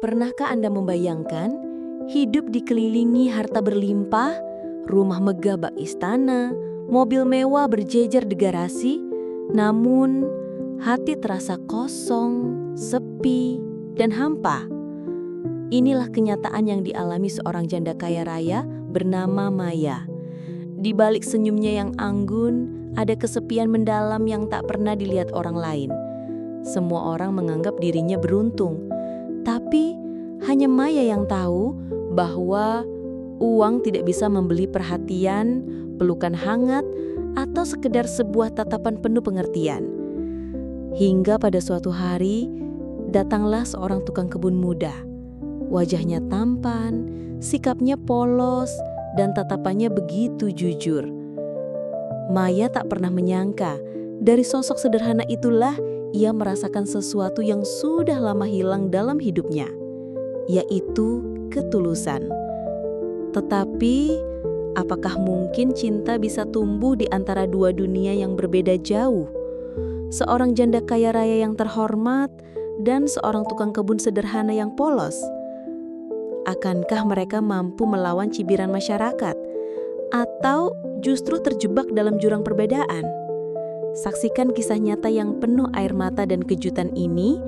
Pernahkah Anda membayangkan hidup dikelilingi harta berlimpah, rumah megah bak istana, mobil mewah berjejer di garasi, namun hati terasa kosong, sepi, dan hampa? Inilah kenyataan yang dialami seorang janda kaya raya bernama Maya. Di balik senyumnya yang anggun, ada kesepian mendalam yang tak pernah dilihat orang lain. Semua orang menganggap dirinya beruntung, tapi hanya Maya yang tahu bahwa uang tidak bisa membeli perhatian, pelukan hangat, atau sekedar sebuah tatapan penuh pengertian. Hingga pada suatu hari, datanglah seorang tukang kebun muda. Wajahnya tampan, sikapnya polos, dan tatapannya begitu jujur. Maya tak pernah menyangka, dari sosok sederhana itulah ia merasakan sesuatu yang sudah lama hilang dalam hidupnya, yaitu ketulusan. Tetapi, apakah mungkin cinta bisa tumbuh di antara dua dunia yang berbeda jauh? Seorang janda kaya raya yang terhormat dan seorang tukang kebun sederhana yang polos. Akankah mereka mampu melawan cibiran masyarakat? Atau justru terjebak dalam jurang perbedaan? Saksikan kisah nyata yang penuh air mata dan kejutan ini.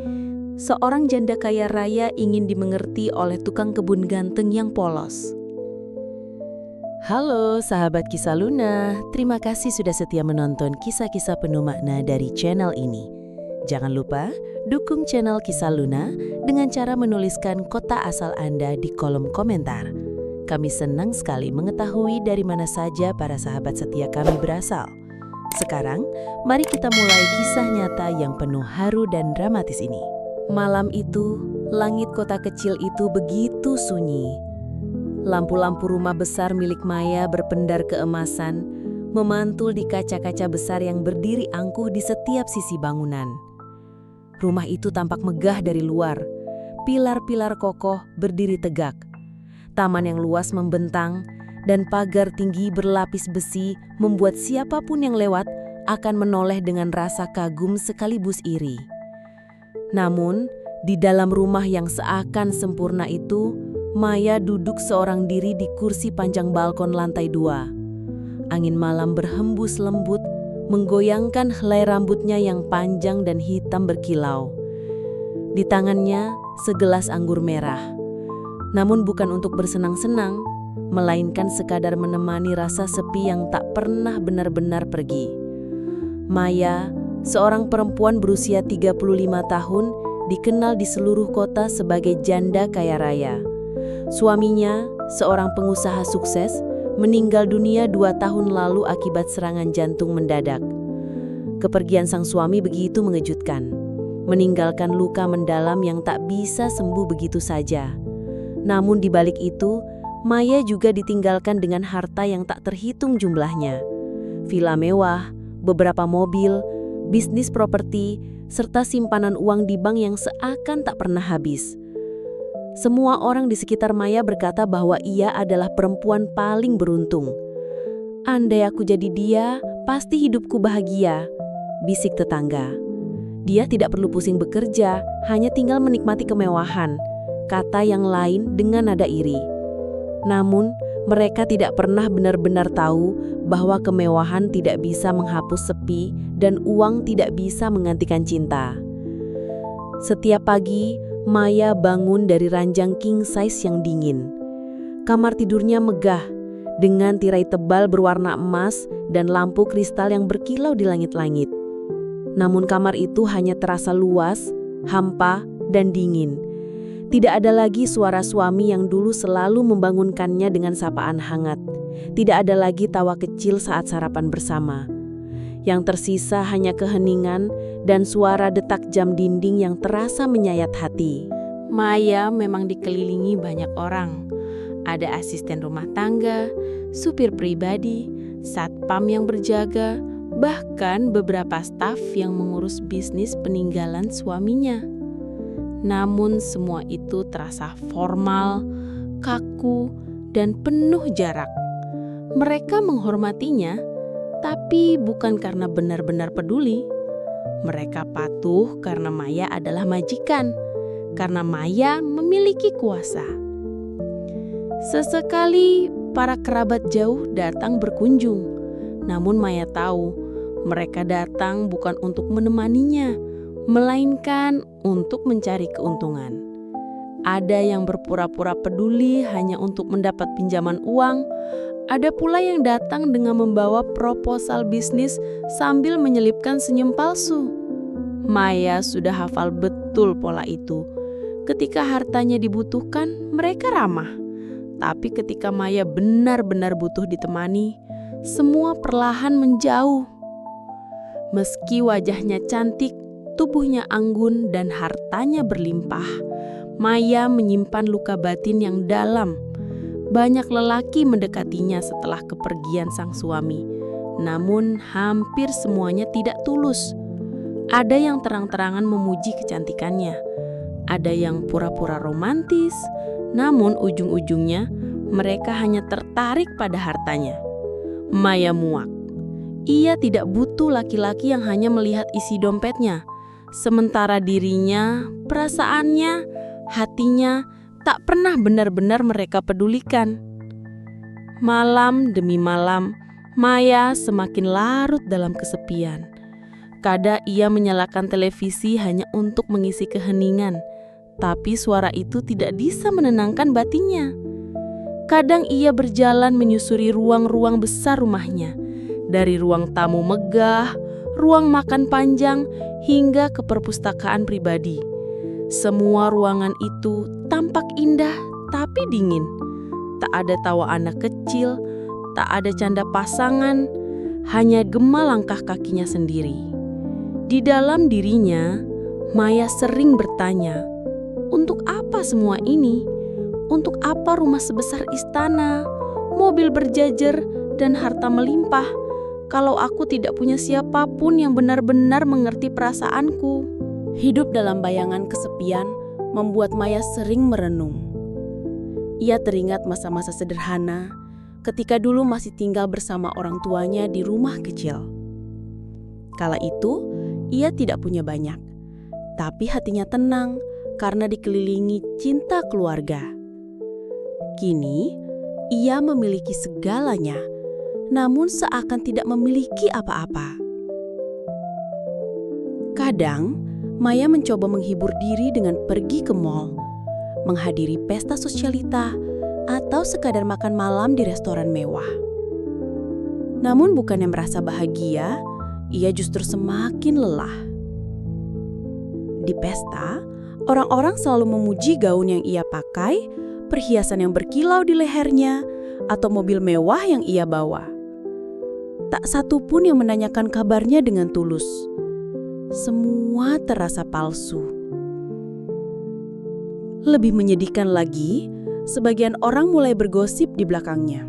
Seorang janda kaya raya ingin dimengerti oleh tukang kebun ganteng yang polos. Halo sahabat Kisah Luna, terima kasih sudah setia menonton kisah-kisah penuh makna dari channel ini. Jangan lupa dukung channel Kisah Luna dengan cara menuliskan kota asal Anda di kolom komentar. Kami senang sekali mengetahui dari mana saja para sahabat setia kami berasal. Sekarang, mari kita mulai kisah nyata yang penuh haru dan dramatis ini. Malam itu, langit kota kecil itu begitu sunyi. Lampu-lampu rumah besar milik Maya berpendar keemasan, memantul di kaca-kaca besar yang berdiri angkuh di setiap sisi bangunan. Rumah itu tampak megah dari luar, pilar-pilar kokoh berdiri tegak. Taman yang luas membentang, dan pagar tinggi berlapis besi membuat siapapun yang lewat akan menoleh dengan rasa kagum sekaligus iri. Namun, di dalam rumah yang seakan sempurna itu, Maya duduk seorang diri di kursi panjang balkon lantai 2. Angin malam berhembus lembut, menggoyangkan helai rambutnya yang panjang dan hitam berkilau. Di tangannya, segelas anggur merah. Namun bukan untuk bersenang-senang, melainkan sekadar menemani rasa sepi yang tak pernah benar-benar pergi. Maya, seorang perempuan berusia 35 tahun, dikenal di seluruh kota sebagai janda kaya raya. Suaminya, seorang pengusaha sukses, meninggal dunia 2 tahun lalu akibat serangan jantung mendadak. Kepergian sang suami begitu mengejutkan, meninggalkan luka mendalam yang tak bisa sembuh begitu saja. Namun di balik itu, Maya juga ditinggalkan dengan harta yang tak terhitung jumlahnya. Villa mewah, beberapa mobil, bisnis properti, serta simpanan uang di bank yang seakan tak pernah habis. Semua orang di sekitar Maya berkata bahwa ia adalah perempuan paling beruntung. "Andai aku jadi dia, pasti hidupku bahagia," bisik tetangga. "Dia tidak perlu pusing bekerja, hanya tinggal menikmati kemewahan," kata yang lain dengan nada iri. Namun, mereka tidak pernah benar-benar tahu bahwa kemewahan tidak bisa menghapus sepi dan uang tidak bisa menggantikan cinta. Setiap pagi, Maya bangun dari ranjang king size yang dingin. Kamar tidurnya megah, dengan tirai tebal berwarna emas dan lampu kristal yang berkilau di langit-langit. Namun kamar itu hanya terasa luas, hampa, dan dingin. Tidak ada lagi suara suami yang dulu selalu membangunkannya dengan sapaan hangat. Tidak ada lagi tawa kecil saat sarapan bersama. Yang tersisa hanya keheningan dan suara detak jam dinding yang terasa menyayat hati. Maya memang dikelilingi banyak orang. Ada asisten rumah tangga, supir pribadi, satpam yang berjaga, bahkan beberapa staf yang mengurus bisnis peninggalan suaminya. Namun semua itu terasa formal, kaku, dan penuh jarak. Mereka menghormatinya, tapi bukan karena benar-benar peduli. Mereka patuh karena Maya adalah majikan, karena Maya memiliki kuasa. Sesekali para kerabat jauh datang berkunjung, namun Maya tahu mereka datang bukan untuk menemaninya, melainkan untuk mencari keuntungan. Ada yang berpura-pura peduli hanya untuk mendapat pinjaman uang, ada pula yang datang dengan membawa proposal bisnis sambil menyelipkan senyum palsu. Maya sudah hafal betul pola itu. Ketika hartanya dibutuhkan, mereka ramah. Tapi ketika Maya benar-benar butuh ditemani, semua perlahan menjauh. Meski wajahnya cantik, tubuhnya anggun, dan hartanya berlimpah, Maya menyimpan luka batin yang dalam. Banyak lelaki mendekatinya setelah kepergian sang suami, namun hampir semuanya tidak tulus. Ada yang terang-terangan memuji kecantikannya, ada yang pura-pura romantis, namun ujung-ujungnya mereka hanya tertarik pada hartanya. Maya muak. Ia tidak butuh laki-laki yang hanya melihat isi dompetnya, sementara dirinya, perasaannya, hatinya tak pernah benar-benar mereka pedulikan. Malam demi malam, Maya semakin larut dalam kesepian. Kadang ia menyalakan televisi hanya untuk mengisi keheningan, tapi suara itu tidak bisa menenangkan batinnya. Kadang ia berjalan menyusuri ruang-ruang besar rumahnya, dari ruang tamu megah, ruang makan panjang, hingga ke perpustakaan pribadi. Semua ruangan itu tampak indah tapi dingin. Tak ada tawa anak kecil, tak ada canda pasangan, hanya gema langkah kakinya sendiri. Di dalam dirinya, Maya sering bertanya, untuk apa semua ini? Untuk apa rumah sebesar istana, mobil berjejer, dan harta melimpah, kalau aku tidak punya siapapun yang benar-benar mengerti perasaanku? Hidup dalam bayangan kesepian membuat Maya sering merenung. Ia teringat masa-masa sederhana ketika dulu masih tinggal bersama orang tuanya di rumah kecil. Kala itu, ia tidak punya banyak, tapi hatinya tenang karena dikelilingi cinta keluarga. Kini, ia memiliki segalanya, namun seakan tidak memiliki apa-apa. Kadang, Maya mencoba menghibur diri dengan pergi ke mall, menghadiri pesta sosialita, atau sekadar makan malam di restoran mewah. Namun bukannya merasa bahagia, ia justru semakin lelah. Di pesta, orang-orang selalu memuji gaun yang ia pakai, perhiasan yang berkilau di lehernya, atau mobil mewah yang ia bawa. Tak satu pun yang menanyakan kabarnya dengan tulus. Semua terasa palsu. Lebih menyedihkan lagi, sebagian orang mulai bergosip di belakangnya.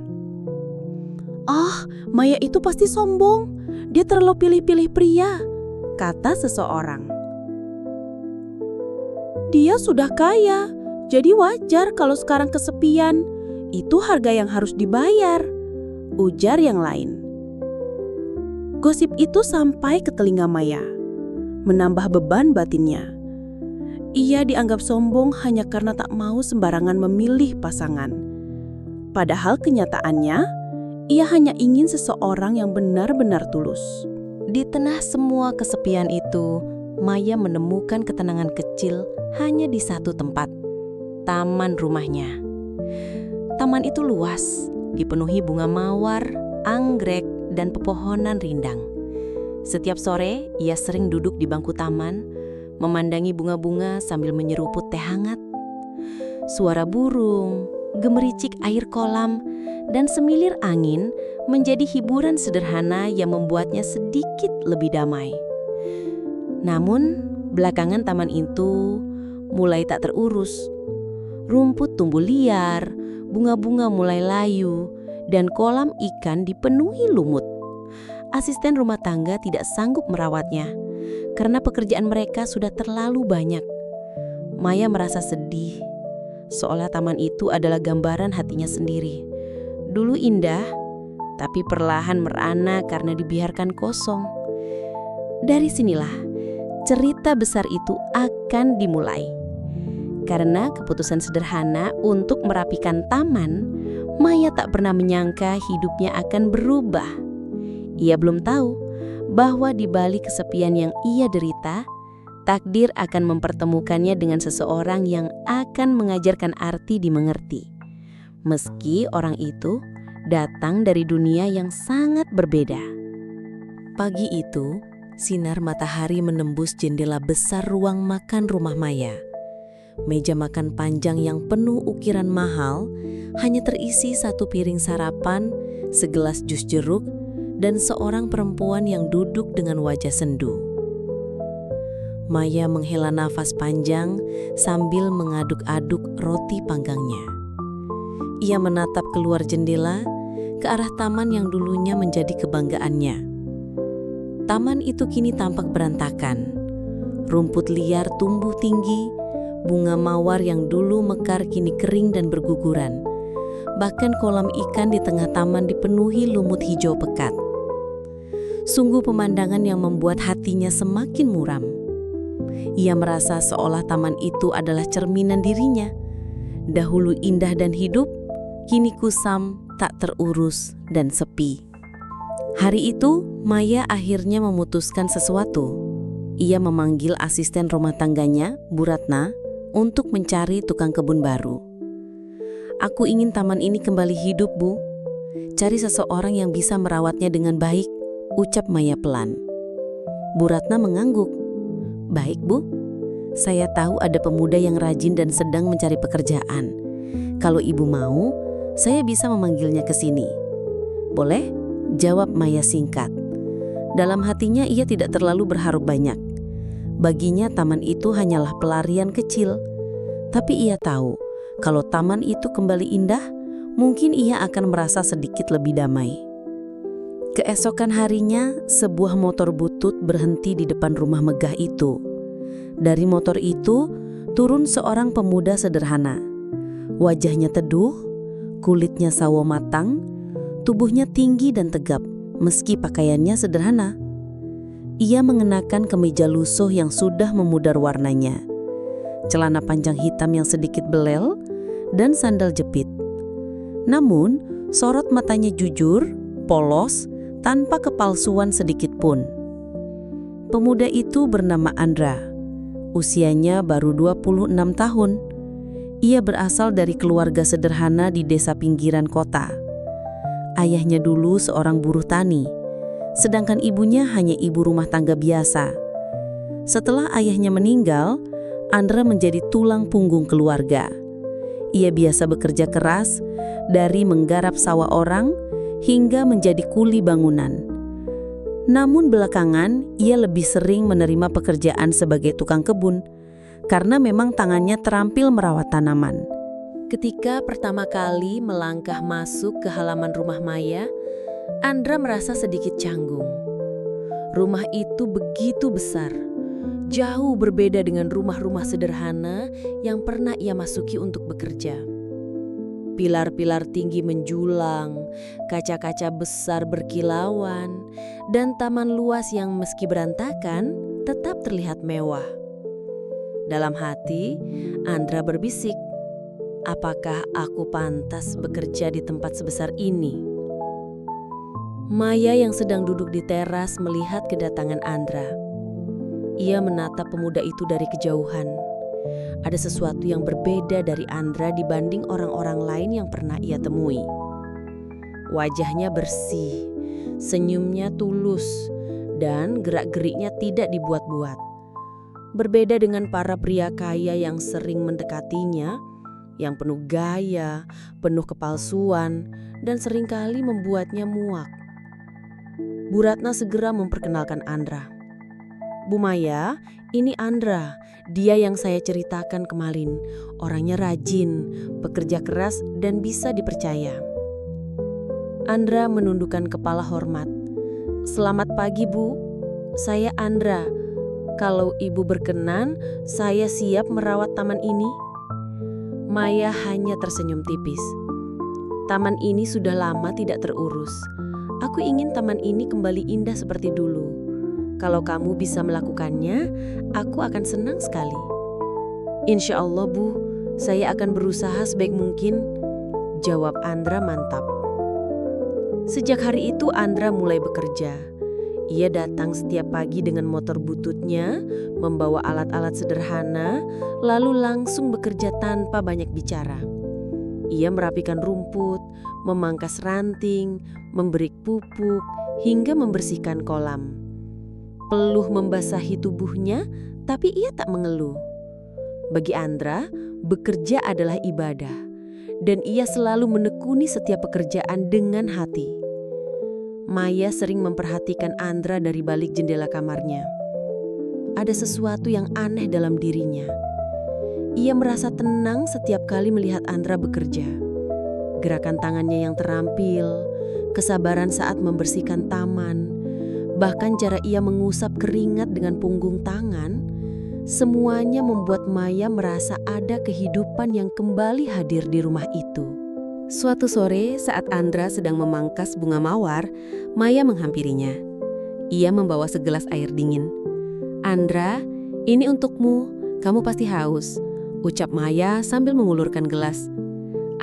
"Ah, Maya itu pasti sombong. Dia terlalu pilih-pilih pria," kata seseorang. "Dia sudah kaya, jadi wajar kalau sekarang kesepian. Itu harga yang harus dibayar," ujar yang lain. Gosip itu sampai ke telinga Maya, menambah beban batinnya. Ia dianggap sombong hanya karena tak mau sembarangan memilih pasangan. Padahal kenyataannya, ia hanya ingin seseorang yang benar-benar tulus. Di tengah semua kesepian itu, Maya menemukan ketenangan kecil hanya di satu tempat, taman rumahnya. Taman itu luas, dipenuhi bunga mawar, anggrek, dan pepohonan rindang. Setiap sore, ia sering duduk di bangku taman, memandangi bunga-bunga sambil menyeruput teh hangat. Suara burung, gemericik air kolam, dan semilir angin menjadi hiburan sederhana yang membuatnya sedikit lebih damai. Namun, belakangan taman itu mulai tak terurus. Rumput tumbuh liar, bunga-bunga mulai layu, dan kolam ikan dipenuhi lumut. Asisten rumah tangga tidak sanggup merawatnya karena pekerjaan mereka sudah terlalu banyak. Maya merasa sedih, seolah taman itu adalah gambaran hatinya sendiri. Dulu indah, tapi perlahan merana karena dibiarkan kosong. Dari sinilah cerita besar itu akan dimulai. Karena keputusan sederhana untuk merapikan taman, Maya tak pernah menyangka hidupnya akan berubah. Ia belum tahu bahwa di balik kesepian yang ia derita, takdir akan mempertemukannya dengan seseorang yang akan mengajarkan arti dimengerti. Meski orang itu datang dari dunia yang sangat berbeda. Pagi itu, sinar matahari menembus jendela besar ruang makan rumah Maya. Meja makan panjang yang penuh ukiran mahal hanya terisi satu piring sarapan, segelas jus jeruk, dan seorang perempuan yang duduk dengan wajah sendu. Maya menghela nafas panjang sambil mengaduk-aduk roti panggangnya. Ia menatap keluar jendela ke arah taman yang dulunya menjadi kebanggaannya. Taman itu kini tampak berantakan. Rumput liar tumbuh tinggi, bunga mawar yang dulu mekar kini kering dan berguguran. Bahkan kolam ikan di tengah taman dipenuhi lumut hijau pekat. Sungguh pemandangan yang membuat hatinya semakin muram. Ia merasa seolah taman itu adalah cerminan dirinya. Dahulu indah dan hidup, kini kusam, tak terurus, dan sepi. Hari itu, Maya akhirnya memutuskan sesuatu. Ia memanggil asisten rumah tangganya, Bu Ratna, untuk mencari tukang kebun baru. "Aku ingin taman ini kembali hidup, Bu. Cari seseorang yang bisa merawatnya dengan baik," ucap Maya pelan. Bu Ratna mengangguk. "Baik, Bu. Saya tahu ada pemuda yang rajin dan sedang mencari pekerjaan. Kalau Ibu mau, saya bisa memanggilnya ke sini." "Boleh?" jawab Maya singkat. Dalam hatinya ia tidak terlalu berharap banyak. Baginya taman itu hanyalah pelarian kecil. Tapi ia tahu, kalau taman itu kembali indah, mungkin ia akan merasa sedikit lebih damai. Keesokan harinya, sebuah motor butut berhenti di depan rumah megah itu. Dari motor itu, turun seorang pemuda sederhana. Wajahnya teduh, kulitnya sawo matang, tubuhnya tinggi dan tegap, meski pakaiannya sederhana. Ia mengenakan kemeja lusuh yang sudah memudar warnanya, celana panjang hitam yang sedikit belel, dan sandal jepit. Namun, sorot matanya jujur, polos, tanpa kepalsuan sedikit pun. Pemuda itu bernama Andra. Usianya baru 26 tahun. Ia berasal dari keluarga sederhana di desa pinggiran kota. Ayahnya dulu seorang buruh tani, sedangkan ibunya hanya ibu rumah tangga biasa. Setelah ayahnya meninggal, Andra menjadi tulang punggung keluarga. Ia biasa bekerja keras, dari menggarap sawah orang hingga menjadi kuli bangunan. Namun belakangan, ia lebih sering menerima pekerjaan sebagai tukang kebun, karena memang tangannya terampil merawat tanaman. Ketika pertama kali melangkah masuk ke halaman rumah Maya, Andra merasa sedikit canggung. Rumah itu begitu besar, jauh berbeda dengan rumah-rumah sederhana yang pernah ia masuki untuk bekerja. Pilar-pilar tinggi menjulang, kaca-kaca besar berkilauan, dan taman luas yang meski berantakan tetap terlihat mewah. Dalam hati, Andra berbisik, "Apakah aku pantas bekerja di tempat sebesar ini?" Maya yang sedang duduk di teras melihat kedatangan Andra. Ia menatap pemuda itu dari kejauhan. Ada sesuatu yang berbeda dari Andra dibanding orang-orang lain yang pernah ia temui. Wajahnya bersih, senyumnya tulus, dan gerak-geriknya tidak dibuat-buat. Berbeda dengan para pria kaya yang sering mendekatinya, yang penuh gaya, penuh kepalsuan, dan seringkali membuatnya muak. Bu Ratna segera memperkenalkan Andra. "Bu Maya, ini Andra, dia yang saya ceritakan kemarin. Orangnya rajin, pekerja keras, dan bisa dipercaya." Andra menundukkan kepala hormat. "Selamat pagi, Bu. Saya Andra. Kalau Ibu berkenan, saya siap merawat taman ini." Maya hanya tersenyum tipis. "Taman ini sudah lama tidak terurus. Aku ingin taman ini kembali indah seperti dulu. Kalau kamu bisa melakukannya, aku akan senang sekali." Insya Allah, Bu. Saya akan berusaha sebaik mungkin, jawab Andra mantap. Sejak hari itu Andra mulai bekerja. Ia datang setiap pagi dengan motor bututnya, membawa alat-alat sederhana, lalu langsung bekerja tanpa banyak bicara. Ia merapikan rumput, memangkas ranting, memberi pupuk, hingga membersihkan kolam. Peluh membasahi tubuhnya, tapi ia tak mengeluh. Bagi Andra, bekerja adalah ibadah, dan ia selalu menekuni setiap pekerjaan dengan hati. Maya sering memperhatikan Andra dari balik jendela kamarnya. Ada sesuatu yang aneh dalam dirinya. Ia merasa tenang setiap kali melihat Andra bekerja. Gerakan tangannya yang terampil, kesabaran saat membersihkan taman, bahkan cara ia mengusap keringat dengan punggung tangan, semuanya membuat Maya merasa ada kehidupan yang kembali hadir di rumah itu. Suatu sore saat Andra sedang memangkas bunga mawar, Maya menghampirinya. Ia membawa segelas air dingin. "Andra, ini untukmu, kamu pasti haus," ucap Maya sambil mengulurkan gelas.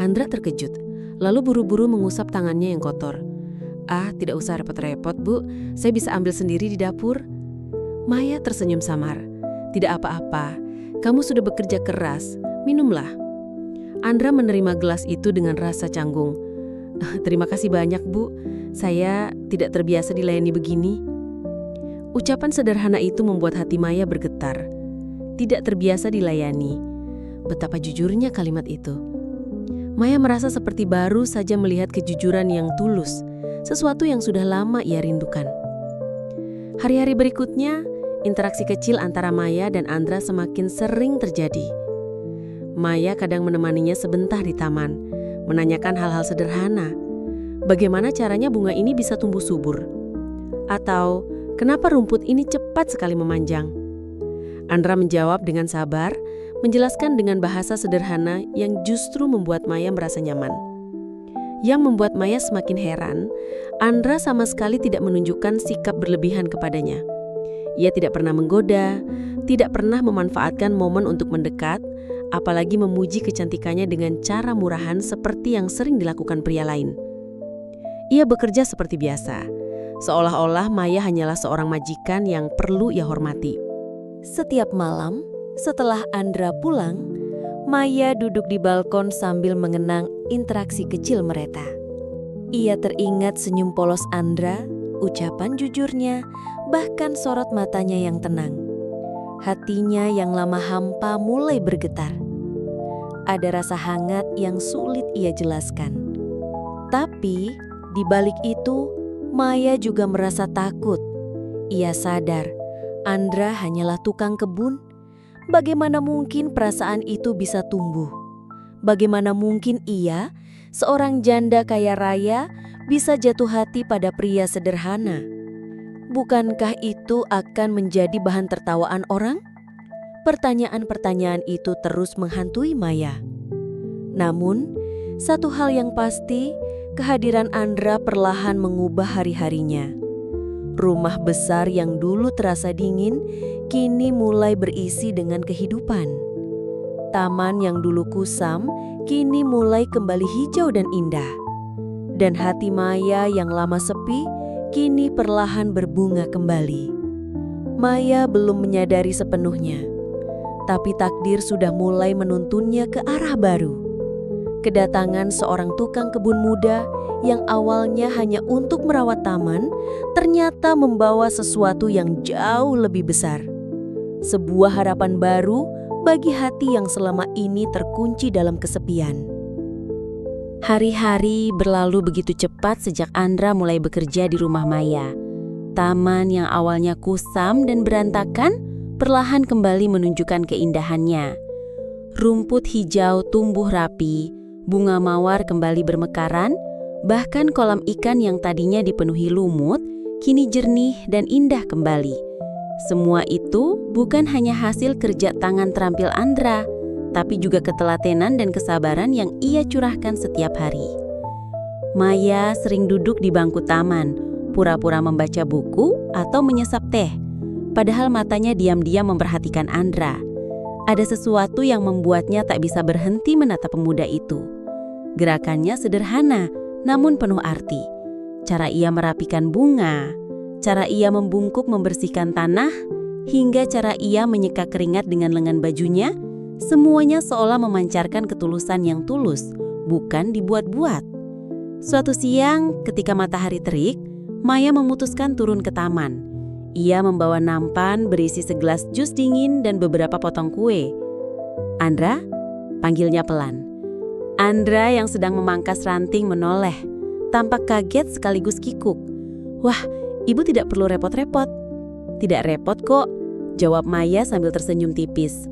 Andra terkejut, lalu buru-buru mengusap tangannya yang kotor. "Ah, tidak usah repot-repot, Bu. Saya bisa ambil sendiri di dapur." Maya tersenyum samar. "Tidak apa-apa, kamu sudah bekerja keras, minumlah." Andra menerima gelas itu dengan rasa canggung. "Terima kasih banyak, Bu. Saya tidak terbiasa dilayani begini." Ucapan sederhana itu membuat hati Maya bergetar. Tidak terbiasa dilayani. Betapa jujurnya kalimat itu. Maya merasa seperti baru saja melihat kejujuran yang tulus, sesuatu yang sudah lama ia rindukan. Hari-hari berikutnya, interaksi kecil antara Maya dan Andra semakin sering terjadi. Maya kadang menemaninya sebentar di taman, menanyakan hal-hal sederhana. Bagaimana caranya bunga ini bisa tumbuh subur? Atau, kenapa rumput ini cepat sekali memanjang? Andra menjawab dengan sabar, menjelaskan dengan bahasa sederhana yang justru membuat Maya merasa nyaman. Yang membuat Maya semakin heran, Andra sama sekali tidak menunjukkan sikap berlebihan kepadanya. Ia tidak pernah menggoda, tidak pernah memanfaatkan momen untuk mendekat, apalagi memuji kecantikannya dengan cara murahan seperti yang sering dilakukan pria lain. Ia bekerja seperti biasa, seolah-olah Maya hanyalah seorang majikan yang perlu ia hormati. Setiap malam, setelah Andra pulang, Maya duduk di balkon sambil mengenang interaksi kecil mereka. Ia teringat senyum polos Andra, ucapan jujurnya, bahkan sorot matanya yang tenang. Hatinya yang lama hampa mulai bergetar. Ada rasa hangat yang sulit ia jelaskan. Tapi di balik itu, Maya juga merasa takut. Ia sadar, Andra hanyalah tukang kebun. Bagaimana mungkin perasaan itu bisa tumbuh? Bagaimana mungkin ia, seorang janda kaya raya, bisa jatuh hati pada pria sederhana? Bukankah itu akan menjadi bahan tertawaan orang? Pertanyaan-pertanyaan itu terus menghantui Maya. Namun, satu hal yang pasti, kehadiran Andra perlahan mengubah hari-harinya. Rumah besar yang dulu terasa dingin, kini mulai berisi dengan kehidupan. Taman yang dulu kusam, kini mulai kembali hijau dan indah. Dan hati Maya yang lama sepi, kini perlahan berbunga kembali. Maya belum menyadari sepenuhnya, tapi takdir sudah mulai menuntunnya ke arah baru. Kedatangan seorang tukang kebun muda yang awalnya hanya untuk merawat taman, ternyata membawa sesuatu yang jauh lebih besar. Sebuah harapan baru bagi hati yang selama ini terkunci dalam kesepian. Hari-hari berlalu begitu cepat sejak Andra mulai bekerja di rumah Maya. Taman yang awalnya kusam dan berantakan perlahan kembali menunjukkan keindahannya. Rumput hijau tumbuh rapi, bunga mawar kembali bermekaran, bahkan kolam ikan yang tadinya dipenuhi lumut kini jernih dan indah kembali. Semua itu bukan hanya hasil kerja tangan terampil Andra, tapi juga ketelatenan dan kesabaran yang ia curahkan setiap hari. Maya sering duduk di bangku taman, pura-pura membaca buku atau menyesap teh, padahal matanya diam-diam memperhatikan Andra. Ada sesuatu yang membuatnya tak bisa berhenti menatap pemuda itu. Gerakannya sederhana, namun penuh arti. Cara ia merapikan bunga, cara ia membungkuk membersihkan tanah, hingga cara ia menyeka keringat dengan lengan bajunya, semuanya seolah memancarkan ketulusan yang tulus, bukan dibuat-buat. Suatu siang, ketika matahari terik, Maya memutuskan turun ke taman. Ia membawa nampan berisi segelas jus dingin dan beberapa potong kue. "Andra?" panggilnya pelan. Andra yang sedang memangkas ranting menoleh, tampak kaget sekaligus kikuk. "Wah, ibu tidak perlu repot-repot." "Tidak repot kok," jawab Maya sambil tersenyum tipis.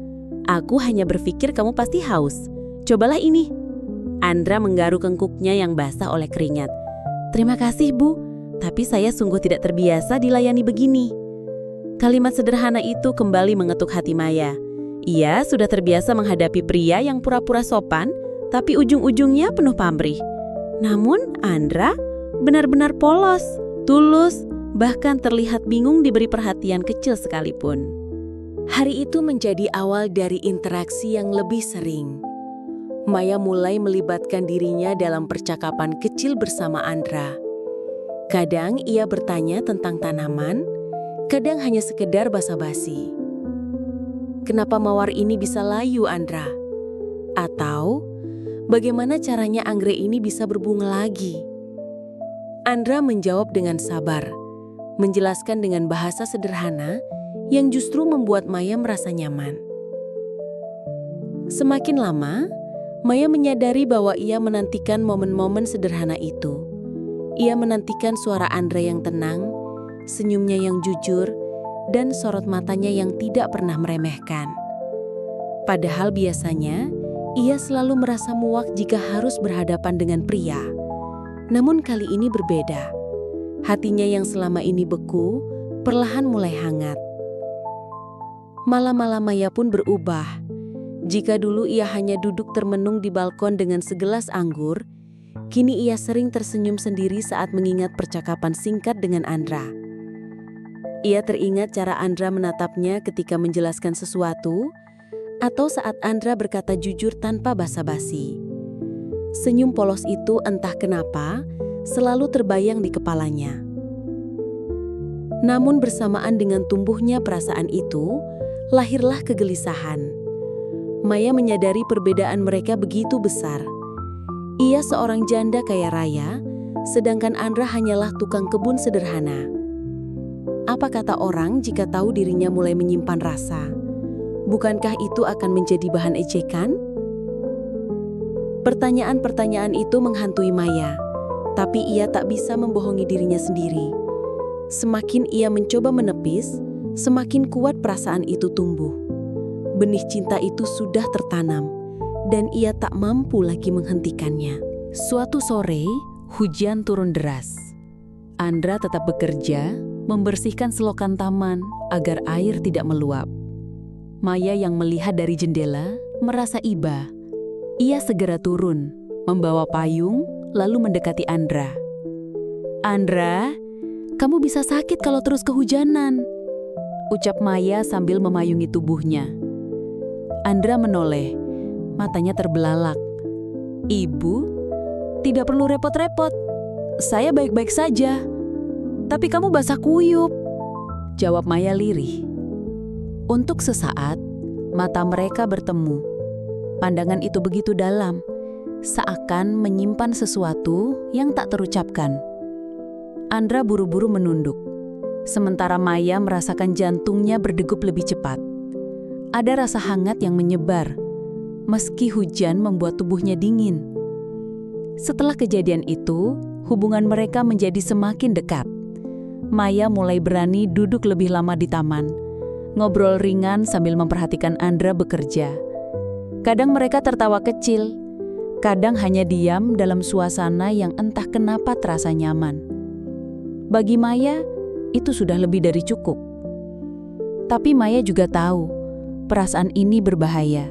"Aku hanya berpikir kamu pasti haus. Cobalah ini." Andra menggaruk kengkuknya yang basah oleh keringat. "Terima kasih, Bu, tapi saya sungguh tidak terbiasa dilayani begini." Kalimat sederhana itu kembali mengetuk hati Maya. Ia sudah terbiasa menghadapi pria yang pura-pura sopan, tapi ujung-ujungnya penuh pamrih. Namun Andra benar-benar polos, tulus, bahkan terlihat bingung diberi perhatian kecil sekalipun. Hari itu menjadi awal dari interaksi yang lebih sering. Maya mulai melibatkan dirinya dalam percakapan kecil bersama Andra. Kadang ia bertanya tentang tanaman, kadang hanya sekedar basa-basi. "Kenapa mawar ini bisa layu, Andra?" Atau, "Bagaimana caranya anggrek ini bisa berbunga lagi?" Andra menjawab dengan sabar, menjelaskan dengan bahasa sederhana yang justru membuat Maya merasa nyaman. Semakin lama, Maya menyadari bahwa ia menantikan momen-momen sederhana itu. Ia menantikan suara Andra yang tenang, senyumnya yang jujur, dan sorot matanya yang tidak pernah meremehkan. Padahal biasanya, ia selalu merasa muak jika harus berhadapan dengan pria. Namun kali ini berbeda. Hatinya yang selama ini beku, perlahan mulai hangat. Malam-malam Maya pun berubah. Jika dulu ia hanya duduk termenung di balkon dengan segelas anggur, kini ia sering tersenyum sendiri saat mengingat percakapan singkat dengan Andra. Ia teringat cara Andra menatapnya ketika menjelaskan sesuatu, atau saat Andra berkata jujur tanpa basa-basi. Senyum polos itu entah kenapa selalu terbayang di kepalanya. Namun bersamaan dengan tumbuhnya perasaan itu, lahirlah kegelisahan. Maya menyadari perbedaan mereka begitu besar. Ia seorang janda kaya raya, sedangkan Andra hanyalah tukang kebun sederhana. Apa kata orang jika tahu dirinya mulai menyimpan rasa? Bukankah itu akan menjadi bahan ejekan? Pertanyaan-pertanyaan itu menghantui Maya, tapi ia tak bisa membohongi dirinya sendiri. Semakin ia mencoba menepis, semakin kuat perasaan itu tumbuh. Benih cinta itu sudah tertanam, dan ia tak mampu lagi menghentikannya. Suatu sore, hujan turun deras. Andra tetap bekerja, membersihkan selokan taman agar air tidak meluap. Maya yang melihat dari jendela merasa iba. Ia segera turun, membawa payung, lalu mendekati Andra. "Andra, kamu bisa sakit kalau terus kehujanan," ucap Maya sambil memayungi tubuhnya. Andra menoleh, matanya terbelalak. "Ibu, tidak perlu repot-repot. Saya baik-baik saja. Tapi kamu basah kuyup," jawab Maya lirih. Untuk sesaat, mata mereka bertemu. Pandangan itu begitu dalam, seakan menyimpan sesuatu yang tak terucapkan. Andra buru-buru menunduk, sementara Maya merasakan jantungnya berdegup lebih cepat. Ada rasa hangat yang menyebar, meski hujan membuat tubuhnya dingin. Setelah kejadian itu, hubungan mereka menjadi semakin dekat. Maya mulai berani duduk lebih lama di taman, ngobrol ringan sambil memperhatikan Andra bekerja. Kadang mereka tertawa kecil, kadang hanya diam dalam suasana yang entah kenapa terasa nyaman. Bagi Maya, itu sudah lebih dari cukup. Tapi Maya juga tahu, perasaan ini berbahaya.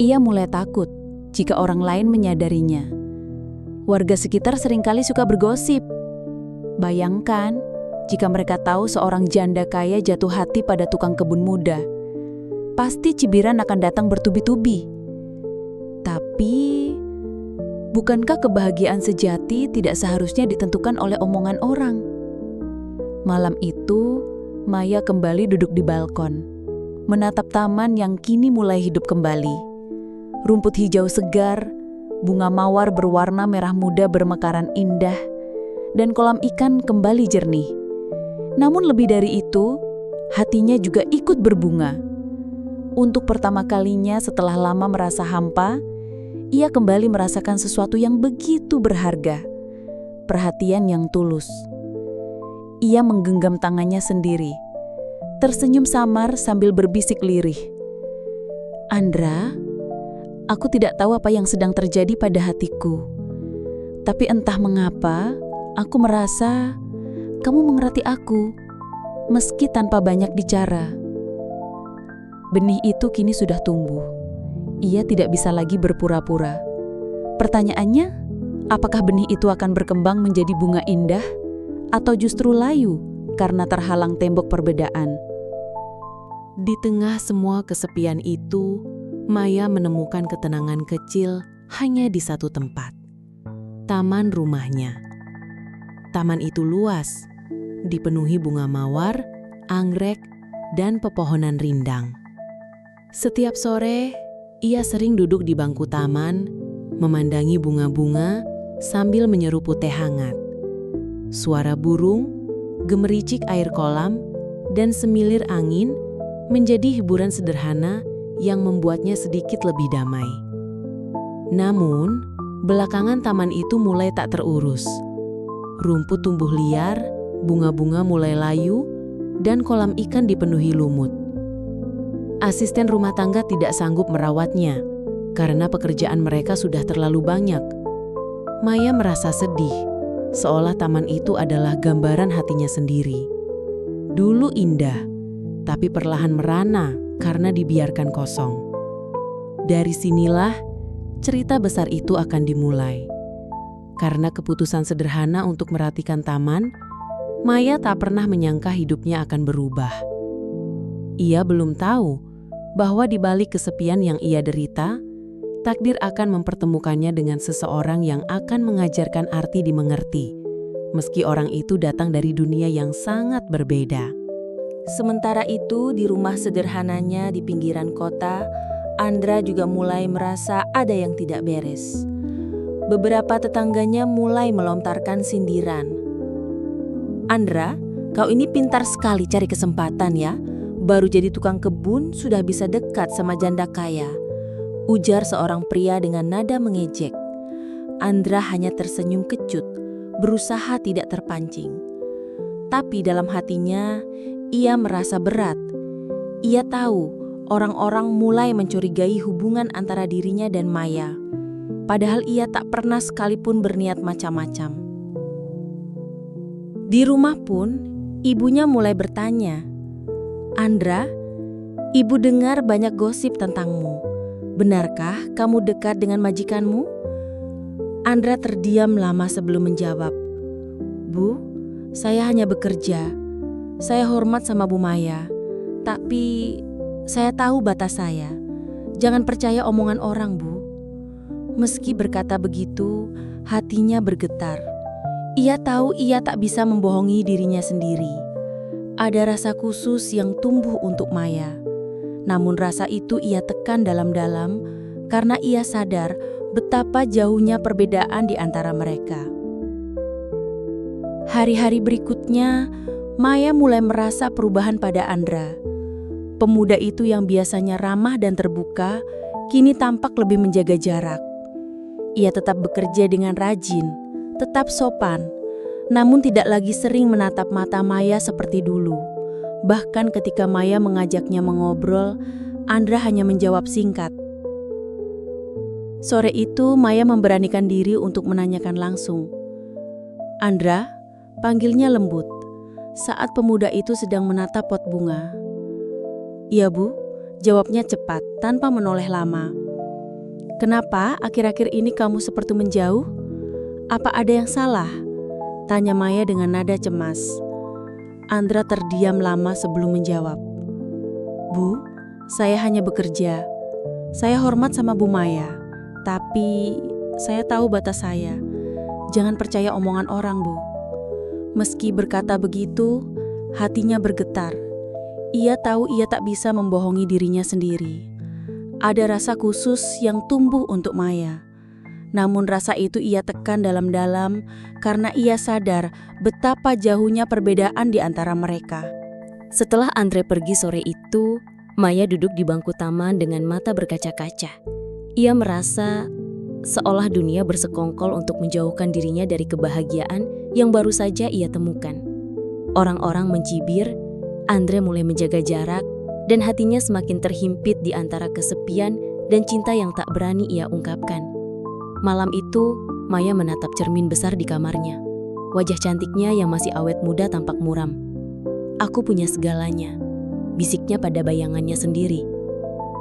Ia mulai takut jika orang lain menyadarinya. Warga sekitar seringkali suka bergosip. Bayangkan jika mereka tahu seorang janda kaya jatuh hati pada tukang kebun muda. pasti cibiran akan datang bertubi-tubi. Tapi, bukankah kebahagiaan sejati tidak seharusnya ditentukan oleh omongan orang? Malam itu, Maya kembali duduk di balkon, menatap taman yang kini mulai hidup kembali. Rumput hijau segar, bunga mawar berwarna merah muda bermekaran indah, dan kolam ikan kembali jernih. Namun lebih dari itu, hatinya juga ikut berbunga. Untuk pertama kalinya setelah lama merasa hampa, ia kembali merasakan sesuatu yang begitu berharga, perhatian yang tulus. Ia menggenggam tangannya sendiri, tersenyum samar sambil berbisik lirih. "Andra, aku tidak tahu apa yang sedang terjadi pada hatiku. Tapi entah mengapa, aku merasa kamu mengerti aku, meski tanpa banyak bicara." Benih itu kini sudah tumbuh. Ia tidak bisa lagi berpura-pura. Pertanyaannya, apakah benih itu akan berkembang menjadi bunga indah atau justru layu karena terhalang tembok perbedaan? Di tengah semua kesepian itu, Maya menemukan ketenangan kecil hanya di satu tempat, taman rumahnya. Taman itu luas, dipenuhi bunga mawar, anggrek, dan pepohonan rindang. Setiap sore, ia sering duduk di bangku taman, memandangi bunga-bunga sambil menyeruput teh hangat. Suara burung, gemericik air kolam, dan semilir angin menjadi hiburan sederhana yang membuatnya sedikit lebih damai. Namun, belakangan taman itu mulai tak terurus. Rumput tumbuh liar, bunga-bunga mulai layu, dan kolam ikan dipenuhi lumut. Asisten rumah tangga tidak sanggup merawatnya karena pekerjaan mereka sudah terlalu banyak. Maya merasa sedih, seolah taman itu adalah gambaran hatinya sendiri. Dulu indah, tapi perlahan merana karena dibiarkan kosong. Dari sinilah cerita besar itu akan dimulai. Karena keputusan sederhana untuk merhatikan taman, Maya tak pernah menyangka hidupnya akan berubah. Ia belum tahu bahwa di balik kesepian yang ia derita, takdir akan mempertemukannya dengan seseorang yang akan mengajarkan arti dimengerti, meski orang itu datang dari dunia yang sangat berbeda. Sementara itu, di rumah sederhananya di pinggiran kota, Andra juga mulai merasa ada yang tidak beres. Beberapa tetangganya mulai melontarkan sindiran. "Andra, kau ini pintar sekali cari kesempatan ya. Baru jadi tukang kebun sudah bisa dekat sama janda kaya," ujar seorang pria dengan nada mengejek. Andra hanya tersenyum kecut, berusaha tidak terpancing. Tapi dalam hatinya, ia merasa berat. Ia tahu orang-orang mulai mencurigai hubungan antara dirinya dan Maya. Padahal ia tak pernah sekalipun berniat macam-macam. Di rumah pun, ibunya mulai bertanya, "Andra, ibu dengar banyak gosip tentangmu. Benarkah kamu dekat dengan majikanmu?" Andra terdiam lama sebelum menjawab. "Bu, saya hanya bekerja. Saya hormat sama Bu Maya. Tapi saya tahu batas saya. Jangan percaya omongan orang, Bu." Meski berkata begitu, hatinya bergetar. Ia tahu ia tak bisa membohongi dirinya sendiri. Ada rasa khusus yang tumbuh untuk Maya. Namun rasa itu ia tekan dalam-dalam karena ia sadar betapa jauhnya perbedaan di antara mereka. Hari-hari berikutnya, Maya mulai merasa perubahan pada Andra. Pemuda itu yang biasanya ramah dan terbuka, kini tampak lebih menjaga jarak. Ia tetap bekerja dengan rajin, tetap sopan, namun tidak lagi sering menatap mata Maya seperti dulu. Bahkan ketika Maya mengajaknya mengobrol, Andra hanya menjawab singkat. Sore itu Maya memberanikan diri untuk menanyakan langsung. "Andra," panggilnya lembut, saat pemuda itu sedang menatap pot bunga. "Iya, Bu," jawabnya cepat tanpa menoleh lama. "Kenapa akhir-akhir ini kamu seperti menjauh? Apa ada yang salah?" tanya Maya dengan nada cemas. Andra terdiam lama sebelum menjawab. "Bu, Saya hanya bekerja. Saya hormat sama Bu Maya, tapi saya tahu batas saya. Jangan percaya omongan orang, Bu. Meski berkata begitu, hatinya bergetar. Ia tahu ia tak bisa membohongi dirinya sendiri. Ada rasa khusus yang tumbuh untuk Maya. Namun rasa itu ia tekan dalam-dalam karena ia sadar betapa jauhnya perbedaan di antara mereka. Setelah Andre pergi sore itu, Maya duduk di bangku taman dengan mata berkaca-kaca. Ia merasa seolah dunia bersekongkol untuk menjauhkan dirinya dari kebahagiaan yang baru saja ia temukan. Orang-orang mencibir, Andre mulai menjaga jarak, dan hatinya semakin terhimpit di antara kesepian dan cinta yang tak berani ia ungkapkan. Malam itu, Maya menatap cermin besar di kamarnya. Wajah cantiknya yang masih awet muda tampak muram. "Aku punya segalanya," bisiknya pada bayangannya sendiri.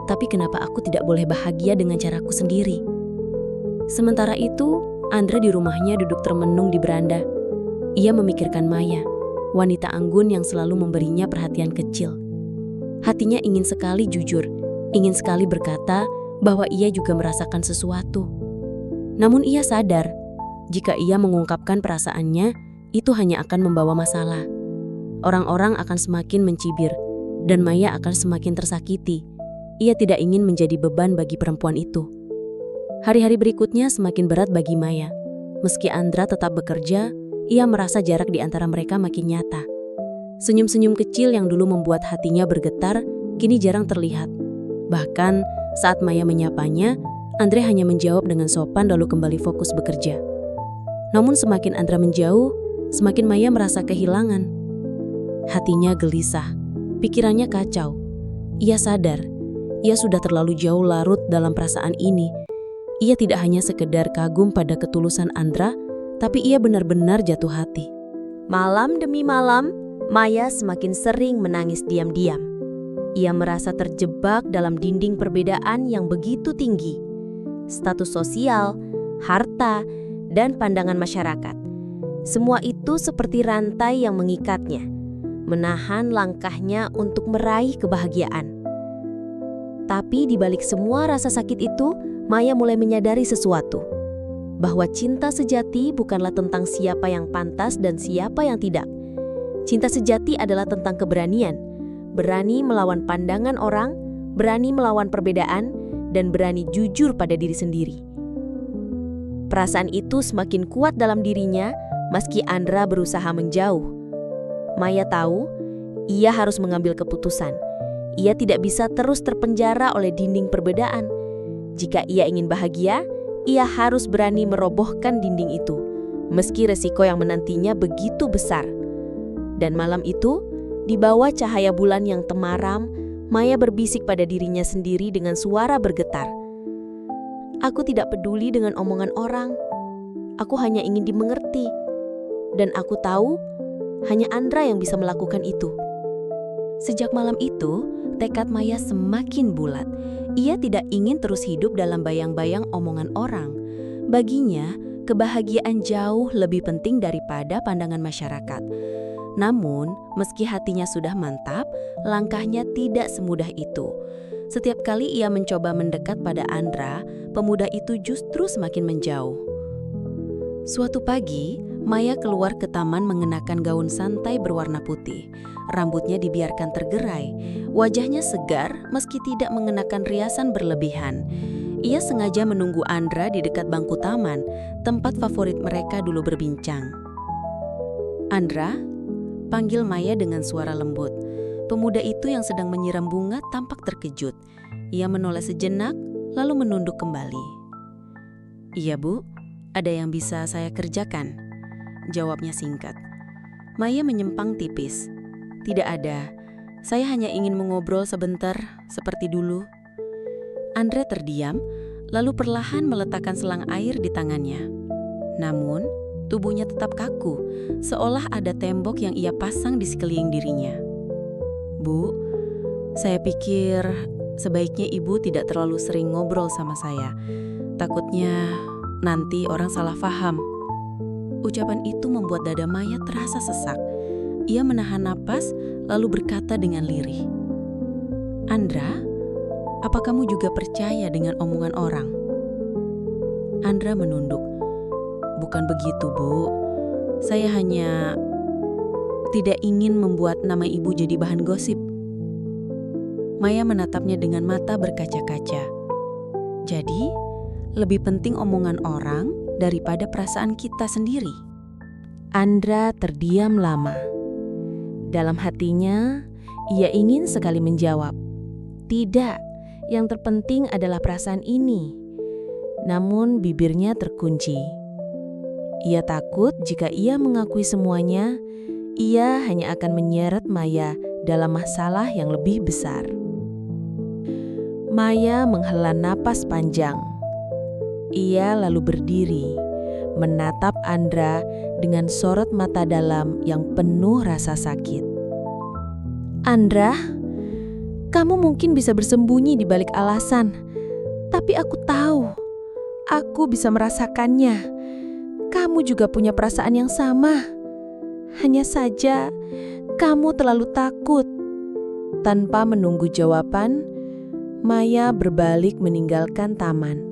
"Tapi kenapa aku tidak boleh bahagia dengan caraku sendiri?" Sementara itu, Andre di rumahnya duduk termenung di beranda. Ia memikirkan Maya, wanita anggun yang selalu memberinya perhatian kecil. Hatinya ingin sekali jujur, ingin sekali berkata bahwa ia juga merasakan sesuatu. Namun ia sadar, jika ia mengungkapkan perasaannya, itu hanya akan membawa masalah. Orang-orang akan semakin mencibir, dan Maya akan semakin tersakiti. Ia tidak ingin menjadi beban bagi perempuan itu. Hari-hari berikutnya semakin berat bagi Maya. Meski Andra tetap bekerja, ia merasa jarak di antara mereka makin nyata. Senyum-senyum kecil yang dulu membuat hatinya bergetar, kini jarang terlihat. Bahkan saat Maya menyapanya, Andre hanya menjawab dengan sopan lalu kembali fokus bekerja. Namun semakin Andra menjauh, semakin Maya merasa kehilangan. Hatinya gelisah. Pikirannya kacau. Ia sadar, ia sudah terlalu jauh larut dalam perasaan ini. Ia tidak hanya sekedar kagum pada ketulusan Andra, tapi ia benar-benar jatuh hati. Malam demi malam, Maya semakin sering menangis diam-diam. Ia merasa terjebak dalam dinding perbedaan yang begitu tinggi. Status sosial, harta, dan pandangan masyarakat. Semua itu seperti rantai yang mengikatnya, menahan langkahnya untuk meraih kebahagiaan. Tapi di balik semua rasa sakit itu, Maya mulai menyadari sesuatu. Bahwa cinta sejati bukanlah tentang siapa yang pantas dan siapa yang tidak. Cinta sejati adalah tentang keberanian. Berani melawan pandangan orang, berani melawan perbedaan, dan berani jujur pada diri sendiri. Perasaan itu semakin kuat dalam dirinya meski Andra berusaha menjauh. Maya tahu, ia harus mengambil keputusan. Ia tidak bisa terus terpenjara oleh dinding perbedaan. Jika ia ingin bahagia, ia harus berani merobohkan dinding itu, meski resiko yang menantinya begitu besar. Dan malam itu, di bawah cahaya bulan yang temaram, Maya berbisik pada dirinya sendiri dengan suara bergetar. "Aku tidak peduli dengan omongan orang. Aku hanya ingin dimengerti. Dan aku tahu, hanya Andra yang bisa melakukan itu." Sejak malam itu, tekad Maya semakin bulat. Ia tidak ingin terus hidup dalam bayang-bayang omongan orang. Baginya, kebahagiaan jauh lebih penting daripada pandangan masyarakat. Namun, meski hatinya sudah mantap, langkahnya tidak semudah itu. Setiap kali ia mencoba mendekat pada Andra, pemuda itu justru semakin menjauh. Suatu pagi, Maya keluar ke taman mengenakan gaun santai berwarna putih. Rambutnya dibiarkan tergerai. Wajahnya segar meski tidak mengenakan riasan berlebihan. Ia sengaja menunggu Andra di dekat bangku taman, tempat favorit mereka dulu berbincang. "Andra?" panggil Maya dengan suara lembut. Pemuda itu yang sedang menyiram bunga tampak terkejut. Ia menoleh sejenak, lalu menunduk kembali. "Iya, Bu. Ada yang bisa saya kerjakan?" jawabnya singkat. Maya menyempang tipis. "Tidak ada. Saya hanya ingin mengobrol sebentar, seperti dulu." Andre terdiam, lalu perlahan meletakkan selang air di tangannya. Namun, tubuhnya tetap kaku, seolah ada tembok yang ia pasang di sekeliling dirinya. "Bu, saya pikir sebaiknya Ibu tidak terlalu sering ngobrol sama saya. Takutnya nanti orang salah paham." Ucapan itu membuat dada Maya terasa sesak. Ia menahan napas lalu berkata dengan lirih, "Andra, Apa kamu juga percaya dengan omongan orang? Andra menunduk. Bukan begitu, Bu. Saya hanya tidak ingin membuat nama ibu jadi bahan gosip. Maya menatapnya dengan mata berkaca-kaca. Jadi, lebih penting omongan orang daripada perasaan kita sendiri. Andra terdiam lama. Dalam hatinya, ia ingin sekali menjawab, "Tidak, yang terpenting adalah perasaan ini." Namun bibirnya terkunci. Ia takut jika ia mengakui semuanya, ia hanya akan menyeret Maya dalam masalah yang lebih besar. Maya menghela napas panjang. Ia lalu berdiri, menatap Andra dengan sorot mata dalam yang penuh rasa sakit. "Andra, kamu mungkin bisa bersembunyi di balik alasan, tapi aku tahu, aku bisa merasakannya. Kamu juga punya perasaan yang sama. Hanya saja, kamu terlalu takut." Tanpa menunggu jawaban, Maya berbalik meninggalkan taman.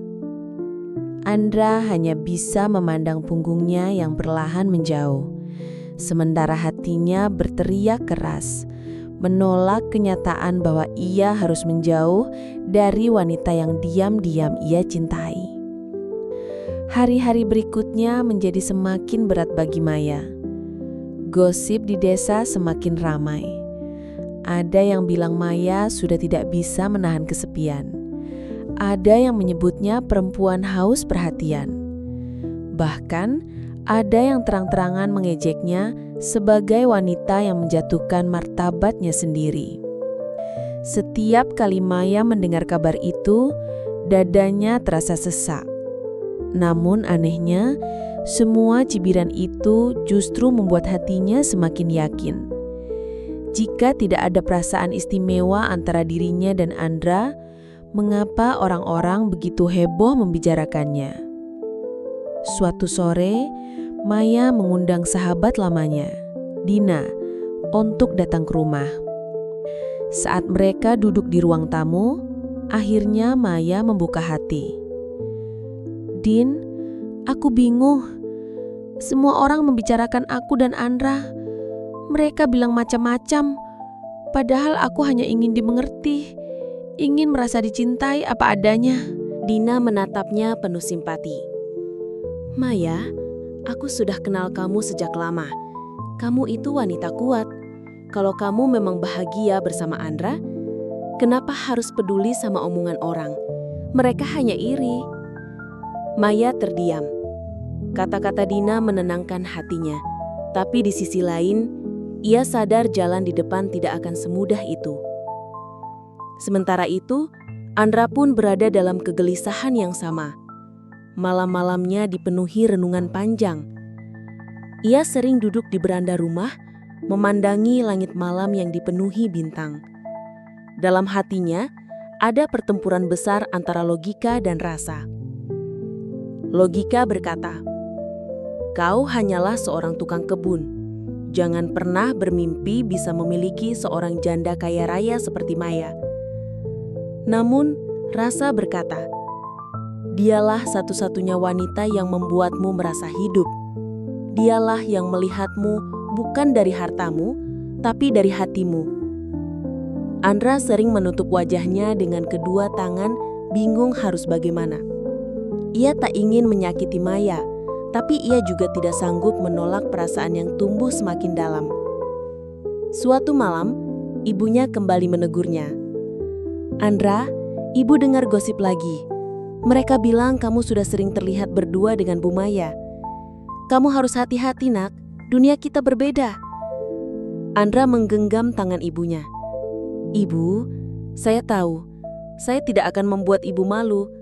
Andra hanya bisa memandang punggungnya yang perlahan menjauh, sementara hatinya berteriak keras, menolak kenyataan bahwa ia harus menjauh dari wanita yang diam-diam ia cintai. Hari-hari berikutnya menjadi semakin berat bagi Maya. Gosip di desa semakin ramai. Ada yang bilang Maya sudah tidak bisa menahan kesepian. Ada yang menyebutnya perempuan haus perhatian. Bahkan ada yang terang-terangan mengejeknya sebagai wanita yang menjatuhkan martabatnya sendiri. Setiap kali Maya mendengar kabar itu, dadanya terasa sesak. Namun anehnya, semua cibiran itu justru membuat hatinya semakin yakin. Jika tidak ada perasaan istimewa antara dirinya dan Andra, mengapa orang-orang begitu heboh membicarakannya? Suatu sore, Maya mengundang sahabat lamanya, Dina, untuk datang ke rumah. Saat mereka duduk di ruang tamu, akhirnya Maya membuka hati. "Din, aku bingung. Semua orang membicarakan aku dan Andra. Mereka bilang macam-macam, padahal aku hanya ingin dimengerti, ingin merasa dicintai apa adanya." Dina menatapnya penuh simpati. "Maya, aku sudah kenal kamu sejak lama. Kamu itu wanita kuat. Kalau kamu memang bahagia bersama Andra, kenapa harus peduli sama omongan orang? Mereka hanya iri." Maya terdiam. Kata-kata Dina menenangkan hatinya, tapi di sisi lain, ia sadar jalan di depan tidak akan semudah itu. Sementara itu, Andra pun berada dalam kegelisahan yang sama. Malam-malamnya dipenuhi renungan panjang. Ia sering duduk di beranda rumah, memandangi langit malam yang dipenuhi bintang. Dalam hatinya, ada pertempuran besar antara logika dan rasa. Logika berkata, "Kau hanyalah seorang tukang kebun. Jangan pernah bermimpi bisa memiliki seorang janda kaya raya seperti Maya." Namun, rasa berkata, "Dialah satu-satunya wanita yang membuatmu merasa hidup. Dialah yang melihatmu bukan dari hartamu, tapi dari hatimu." Andra sering menutup wajahnya dengan kedua tangan, bingung harus bagaimana. Ia tak ingin menyakiti Maya, tapi ia juga tidak sanggup menolak perasaan yang tumbuh semakin dalam. Suatu malam, ibunya kembali menegurnya. "Andra, ibu dengar gosip lagi. Mereka bilang kamu sudah sering terlihat berdua dengan Bu Maya. Kamu harus hati-hati, Nak. Dunia kita berbeda." Andra menggenggam tangan ibunya. "Ibu, saya tahu, saya tidak akan membuat ibu malu.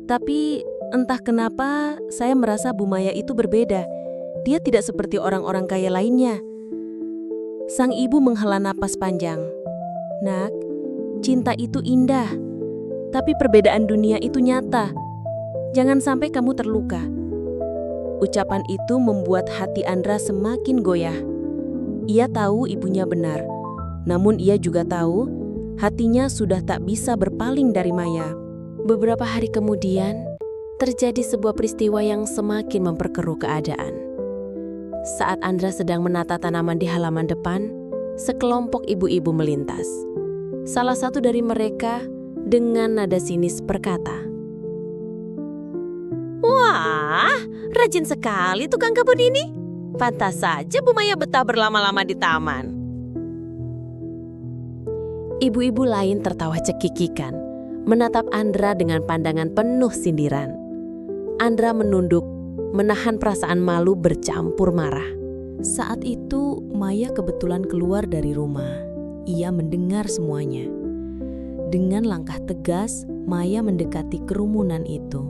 Tapi entah kenapa saya merasa Bu Maya itu berbeda. Dia tidak seperti orang-orang kaya lainnya." Sang ibu menghela napas panjang. "Nak, cinta itu indah, tapi perbedaan dunia itu nyata. Jangan sampai kamu terluka." Ucapan itu membuat hati Andra semakin goyah. Ia tahu ibunya benar, namun ia juga tahu Hatinya sudah tak bisa berpaling dari Maya. Beberapa hari kemudian, terjadi sebuah peristiwa yang semakin memperkeruh keadaan. Saat Andra sedang menata tanaman di halaman depan, sekelompok ibu-ibu melintas. Salah satu dari mereka dengan nada sinis berkata, "Wah, rajin sekali tukang kebun ini. Pantas saja Bu Maya betah berlama-lama di taman." Ibu-ibu lain tertawa cekikikan, menatap Andra dengan pandangan penuh sindiran. Andra menunduk, menahan perasaan malu bercampur marah. Saat itu, Maya kebetulan keluar dari rumah. Ia mendengar semuanya. Dengan langkah tegas, Maya mendekati kerumunan itu.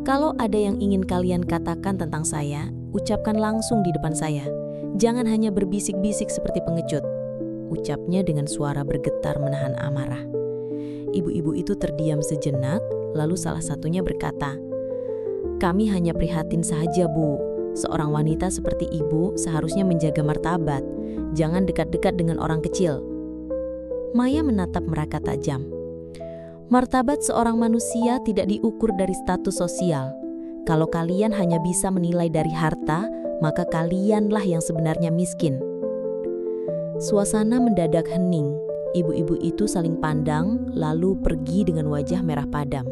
"Kalau ada yang ingin kalian katakan tentang saya, ucapkan langsung di depan saya. Jangan hanya berbisik-bisik seperti pengecut," ucapnya dengan suara bergetar menahan amarah. Ibu-ibu itu terdiam sejenak, lalu salah satunya berkata, "Kami hanya prihatin saja, Bu. Seorang wanita seperti ibu seharusnya menjaga martabat. Jangan dekat-dekat dengan orang kecil." Maya menatap mereka tajam. Martabat seorang manusia tidak diukur dari status sosial. Kalau kalian hanya bisa menilai dari harta, maka kalianlah yang sebenarnya miskin. Suasana mendadak hening. Ibu-ibu itu saling pandang, lalu pergi dengan wajah merah padam.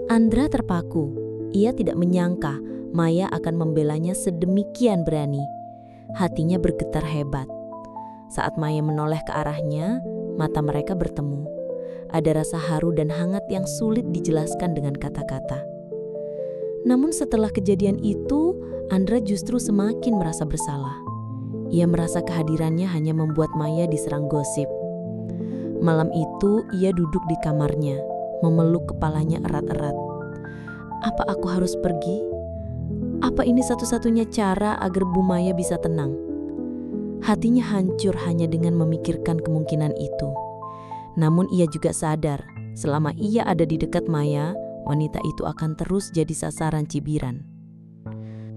Andra terpaku. Ia tidak menyangka Maya akan membelanya sedemikian berani. Hatinya bergetar hebat. Saat Maya menoleh ke arahnya, mata mereka bertemu. Ada rasa haru dan hangat yang sulit dijelaskan dengan kata-kata. Namun setelah kejadian itu, Andra justru semakin merasa bersalah. Ia merasa kehadirannya hanya membuat Maya diserang gosip. Malam itu, ia duduk di kamarnya, memeluk kepalanya erat-erat. Apa aku harus pergi? Apa ini satu-satunya cara agar Bu Maya bisa tenang? Hatinya hancur hanya dengan memikirkan kemungkinan itu. Namun ia juga sadar, selama ia ada di dekat Maya, wanita itu akan terus jadi sasaran cibiran.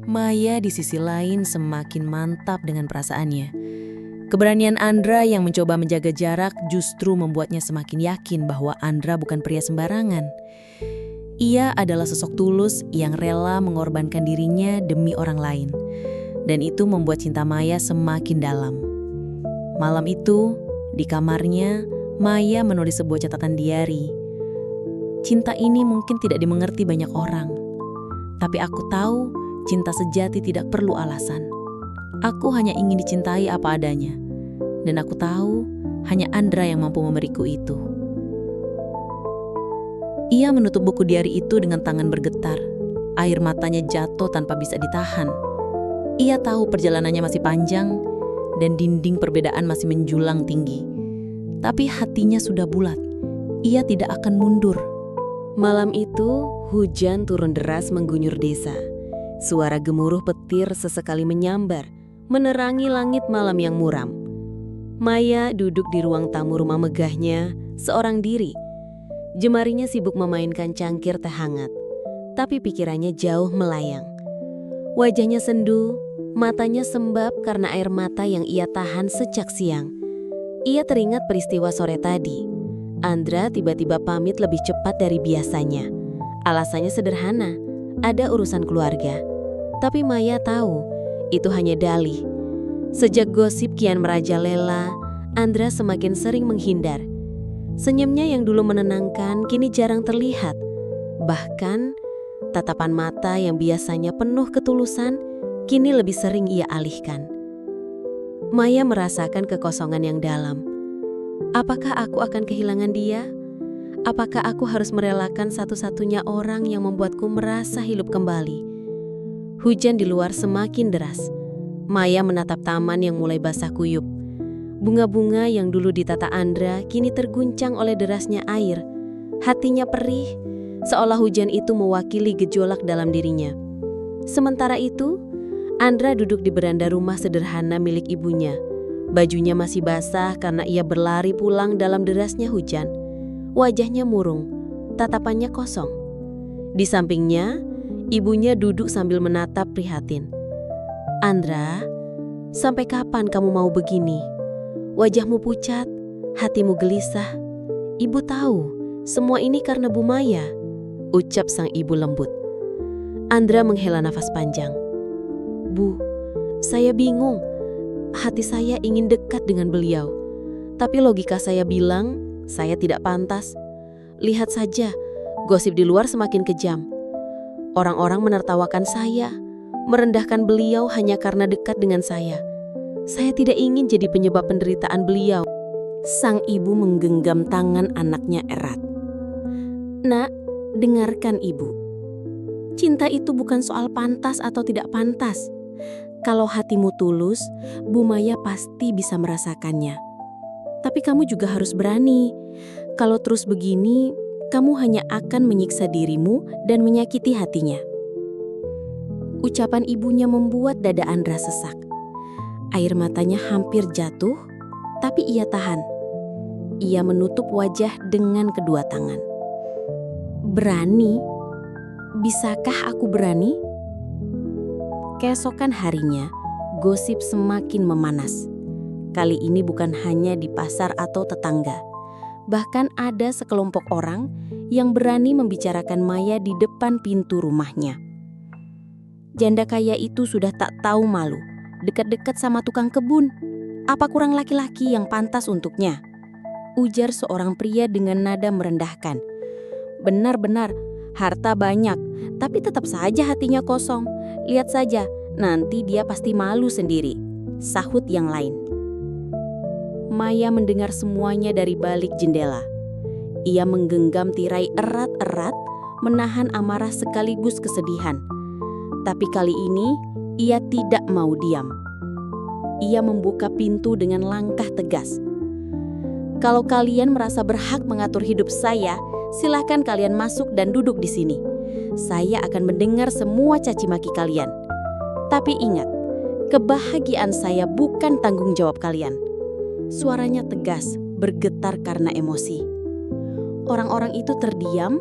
Maya di sisi lain semakin mantap dengan perasaannya. Keberanian Andra yang mencoba menjaga jarak justru membuatnya semakin yakin bahwa Andra bukan pria sembarangan. Ia adalah sosok tulus yang rela mengorbankan dirinya demi orang lain. Dan itu membuat cinta Maya semakin dalam. Malam itu, di kamarnya, Maya menulis sebuah catatan diari. "Cinta ini mungkin tidak dimengerti banyak orang. Tapi aku tahu, cinta sejati tidak perlu alasan. Aku hanya ingin dicintai apa adanya. Dan aku tahu, hanya Andra yang mampu memberiku itu." Ia menutup buku diari itu dengan tangan bergetar. Air matanya jatuh tanpa bisa ditahan. Ia tahu perjalanannya masih panjang dan dinding perbedaan masih menjulang tinggi. Tapi hatinya sudah bulat. Ia tidak akan mundur. Malam itu, hujan turun deras mengguyur desa. Suara gemuruh petir sesekali menyambar, menerangi langit malam yang muram. Maya duduk di ruang tamu rumah megahnya, seorang diri. Jemarinya sibuk memainkan cangkir teh hangat, tapi pikirannya jauh melayang. Wajahnya sendu, matanya sembab karena air mata yang ia tahan sejak siang. Ia teringat peristiwa sore tadi. Andra tiba-tiba pamit lebih cepat dari biasanya. Alasannya sederhana, ada urusan keluarga. Tapi Maya tahu, itu hanya dalih. Sejak gosip kian merajalela, Andra semakin sering menghindar. Senyumnya yang dulu menenangkan kini jarang terlihat. Bahkan, tatapan mata yang biasanya penuh ketulusan, kini lebih sering ia alihkan. Maya merasakan kekosongan yang dalam. Apakah aku akan kehilangan dia? Apakah aku harus merelakan satu-satunya orang yang membuatku merasa hidup kembali? Hujan di luar semakin deras. Maya menatap taman yang mulai basah kuyup. Bunga-bunga yang dulu ditata Andra kini terguncang oleh derasnya air. Hatinya perih, seolah hujan itu mewakili gejolak dalam dirinya. Sementara itu, Andra duduk di beranda rumah sederhana milik ibunya. Bajunya masih basah karena ia berlari pulang dalam derasnya hujan. Wajahnya murung, tatapannya kosong. Di sampingnya, ibunya duduk sambil menatap prihatin. "Andra, sampai kapan kamu mau begini? Wajahmu pucat, Hatimu gelisah. Ibu tahu, semua ini karena Bu Maya, ucap sang ibu lembut. Andra menghela nafas panjang. Bu, saya bingung. Hati saya ingin dekat dengan beliau. Tapi logika saya bilang, saya tidak pantas. Lihat saja, gosip di luar semakin kejam. Orang-orang menertawakan saya, merendahkan beliau hanya karena dekat dengan saya. Saya tidak ingin jadi penyebab penderitaan beliau. Sang ibu menggenggam tangan anaknya erat. Nak, dengarkan ibu. Cinta itu bukan soal pantas atau tidak pantas. Kalau hatimu tulus, Bu Maya pasti bisa merasakannya. Tapi kamu juga harus berani. Kalau terus begini, kamu hanya akan menyiksa dirimu dan menyakiti hatinya. Ucapan ibunya membuat dada Andra sesak. Air matanya hampir jatuh, tapi ia tahan. Ia menutup wajah dengan kedua tangan. Berani? Bisakah aku berani? Keesokan harinya, gosip semakin memanas. Kali ini bukan hanya di pasar atau tetangga. Bahkan ada sekelompok orang yang berani membicarakan Maya di depan pintu rumahnya. Janda kaya itu sudah tak tahu malu, dekat-dekat sama tukang kebun. Apa kurang laki-laki yang pantas untuknya? Ujar seorang pria dengan nada merendahkan. Benar-benar, harta banyak, tapi tetap saja hatinya kosong. Lihat saja, nanti dia pasti malu sendiri, sahut yang lain. Maya mendengar semuanya dari balik jendela. Ia menggenggam tirai erat-erat, menahan amarah sekaligus kesedihan. Tapi kali ini, ia tidak mau diam. Ia membuka pintu dengan langkah tegas. Kalau kalian merasa berhak mengatur hidup saya, silahkan kalian masuk dan duduk di sini. Saya akan mendengar semua caci maki kalian. Tapi ingat, kebahagiaan saya bukan tanggung jawab kalian. Suaranya tegas, bergetar karena emosi. Orang-orang itu terdiam,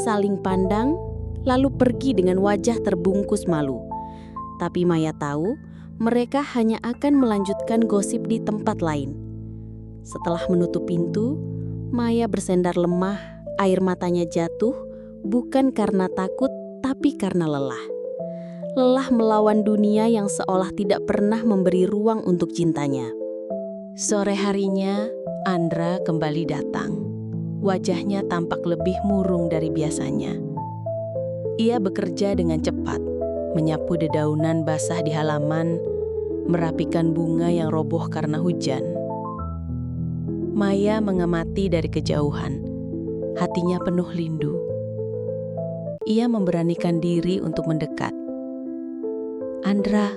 saling pandang, lalu pergi dengan wajah terbungkus malu. Tapi Maya tahu, mereka hanya akan melanjutkan gosip di tempat lain. Setelah menutup pintu, Maya bersendar lemah, air matanya jatuh, bukan karena takut, tapi karena lelah. Lelah melawan dunia yang seolah tidak pernah memberi ruang untuk cintanya. Sore harinya, Andra kembali datang. Wajahnya tampak lebih murung dari biasanya. Ia bekerja dengan cepat, menyapu dedaunan basah di halaman, merapikan bunga yang roboh karena hujan. Maya mengamati dari kejauhan. Hatinya penuh rindu. Ia memberanikan diri untuk mendekat. Andra,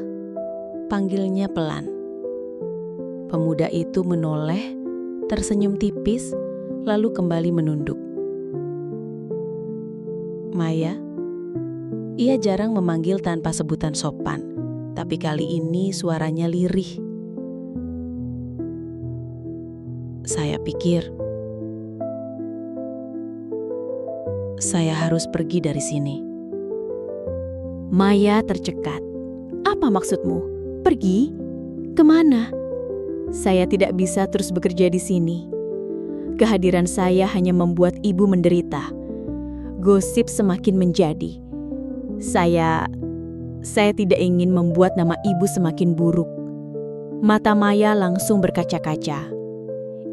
panggilnya pelan. Pemuda itu menoleh, tersenyum tipis, lalu kembali menunduk. Maya, ia jarang memanggil tanpa sebutan sopan, tapi kali ini suaranya lirih. Saya pikir, saya harus pergi dari sini. Maya tercekat. Apa maksudmu? Pergi? Kemana? Saya tidak bisa terus bekerja di sini. Kehadiran saya hanya membuat ibu menderita. Gosip semakin menjadi. Saya tidak ingin membuat nama ibu semakin buruk. Mata Maya langsung berkaca-kaca.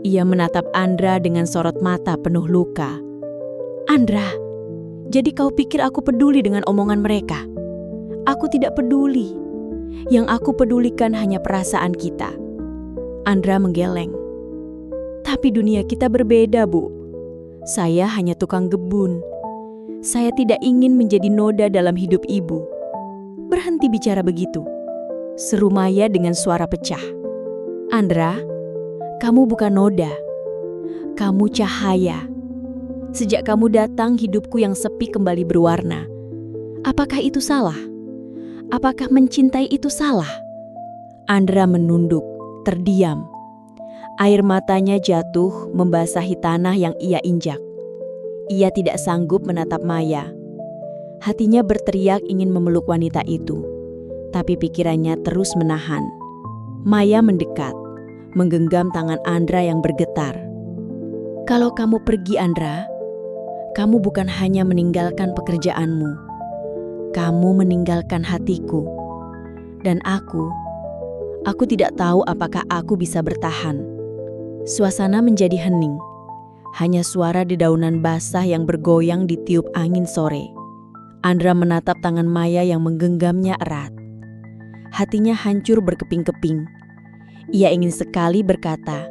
Ia menatap Andra dengan sorot mata penuh luka. Andra, jadi kau pikir aku peduli dengan omongan mereka? Aku tidak peduli. Yang aku pedulikan hanya perasaan kita. Andra menggeleng. Tapi dunia kita berbeda, Bu. Saya hanya tukang kebun. Saya tidak ingin menjadi noda dalam hidup ibu. Berhenti bicara begitu. Seru Maya dengan suara pecah. Andra, kamu bukan noda. Kamu cahaya. Sejak kamu datang, hidupku yang sepi kembali berwarna. Apakah itu salah? Apakah mencintai itu salah? Andra menunduk, terdiam. Air matanya jatuh membasahi tanah yang ia injak. Ia tidak sanggup menatap Maya. Hatinya berteriak ingin memeluk wanita itu, tapi pikirannya terus menahan. Maya mendekat, menggenggam tangan Andra yang bergetar. Kalau kamu pergi, Andra, kamu bukan hanya meninggalkan pekerjaanmu. Kamu meninggalkan hatiku. Dan aku tidak tahu apakah aku bisa bertahan. Suasana menjadi hening. Hanya suara dedaunan basah yang bergoyang ditiup angin sore. Andra menatap tangan Maya yang menggenggamnya erat. Hatinya hancur berkeping-keping. Ia ingin sekali berkata,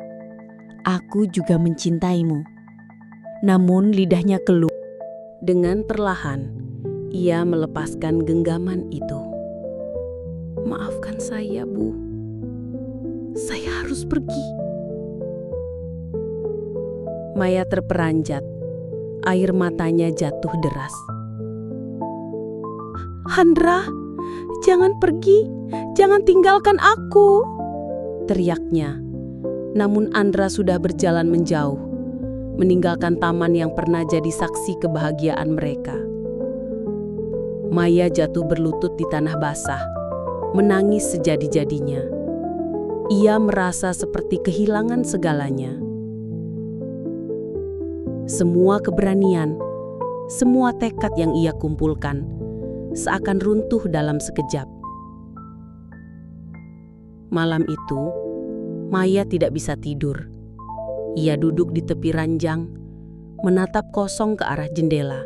"Aku juga mencintaimu." Namun lidahnya keluh. Dengan perlahan, ia melepaskan genggaman itu. "Maafkan saya, Bu. Saya harus pergi." Maya terperanjat. Air matanya jatuh deras. "Andra, jangan pergi. Jangan tinggalkan aku," teriaknya. Namun Andra sudah berjalan menjauh, meninggalkan taman yang pernah jadi saksi kebahagiaan mereka. Maya jatuh berlutut di tanah basah, menangis sejadi-jadinya. Ia merasa seperti kehilangan segalanya. Semua keberanian, semua tekad yang ia kumpulkan, seakan runtuh dalam sekejap. Malam itu, Maya tidak bisa tidur. Ia duduk di tepi ranjang, menatap kosong ke arah jendela.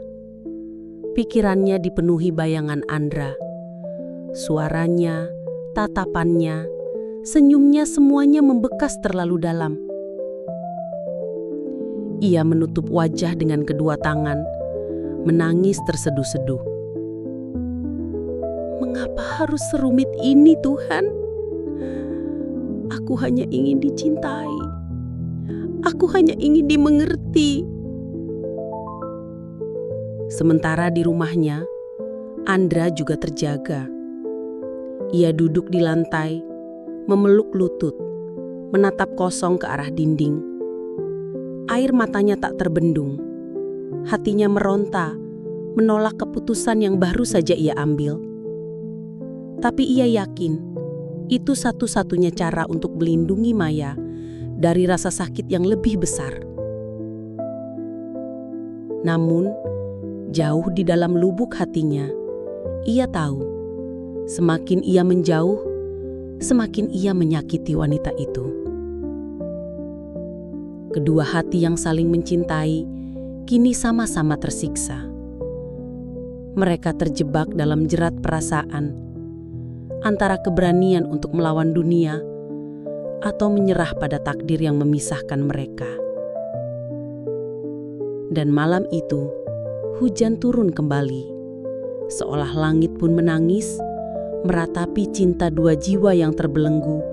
Pikirannya dipenuhi bayangan Andra. Suaranya, tatapannya, senyumnya semuanya membekas terlalu dalam. Ia menutup wajah dengan kedua tangan, menangis terseduh-seduh. "Mengapa harus serumit ini, Tuhan? Aku hanya ingin dicintai. Aku hanya ingin dimengerti." Sementara di rumahnya, Andra juga terjaga. Ia duduk di lantai, memeluk lutut, menatap kosong ke arah dinding. Air matanya tak terbendung. Hatinya meronta, menolak keputusan yang baru saja ia ambil. Tapi ia yakin, itu satu-satunya cara untuk melindungi Maya dari rasa sakit yang lebih besar. Namun, jauh di dalam lubuk hatinya, ia tahu, semakin ia menjauh, semakin ia menyakiti wanita itu. Kedua hati yang saling mencintai kini sama-sama tersiksa. Mereka terjebak dalam jerat perasaan, antara keberanian untuk melawan dunia atau menyerah pada takdir yang memisahkan mereka. Dan malam itu, hujan turun kembali, seolah langit pun menangis, meratapi cinta dua jiwa yang terbelenggu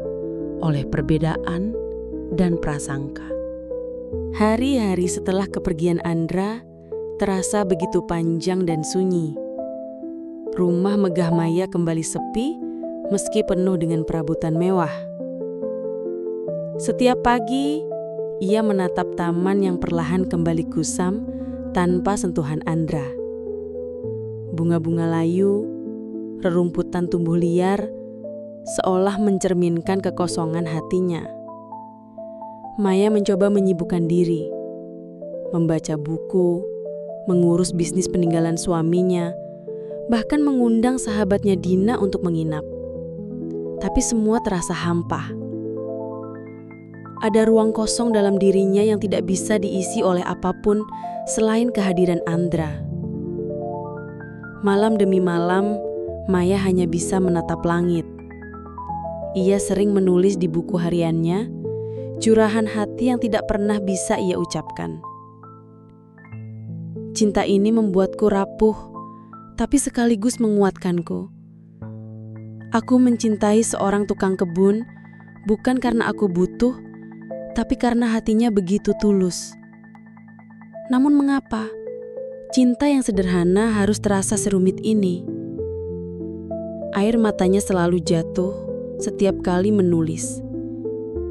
oleh perbedaan dan prasangka. Hari-hari setelah kepergian Andra terasa begitu panjang dan sunyi. Rumah megah Maya kembali sepi meski penuh dengan perabotan mewah. Setiap pagi, ia menatap taman yang perlahan kembali kusam tanpa sentuhan Andra. Bunga-bunga layu, rerumputan tumbuh liar, seolah mencerminkan kekosongan hatinya. Maya mencoba menyibukkan diri, membaca buku, mengurus bisnis peninggalan suaminya, bahkan mengundang sahabatnya Dina untuk menginap. Tapi semua terasa hampa. Ada ruang kosong dalam dirinya yang tidak bisa diisi oleh apapun selain kehadiran Andra. Malam demi malam, Maya hanya bisa menatap langit. Ia sering menulis di buku hariannya, curahan hati yang tidak pernah bisa ia ucapkan. Cinta ini membuatku rapuh, tapi sekaligus menguatkanku. Aku mencintai seorang tukang kebun, bukan karena aku butuh, tapi karena hatinya begitu tulus. Namun mengapa cinta yang sederhana harus terasa serumit ini? Air matanya selalu jatuh setiap kali menulis.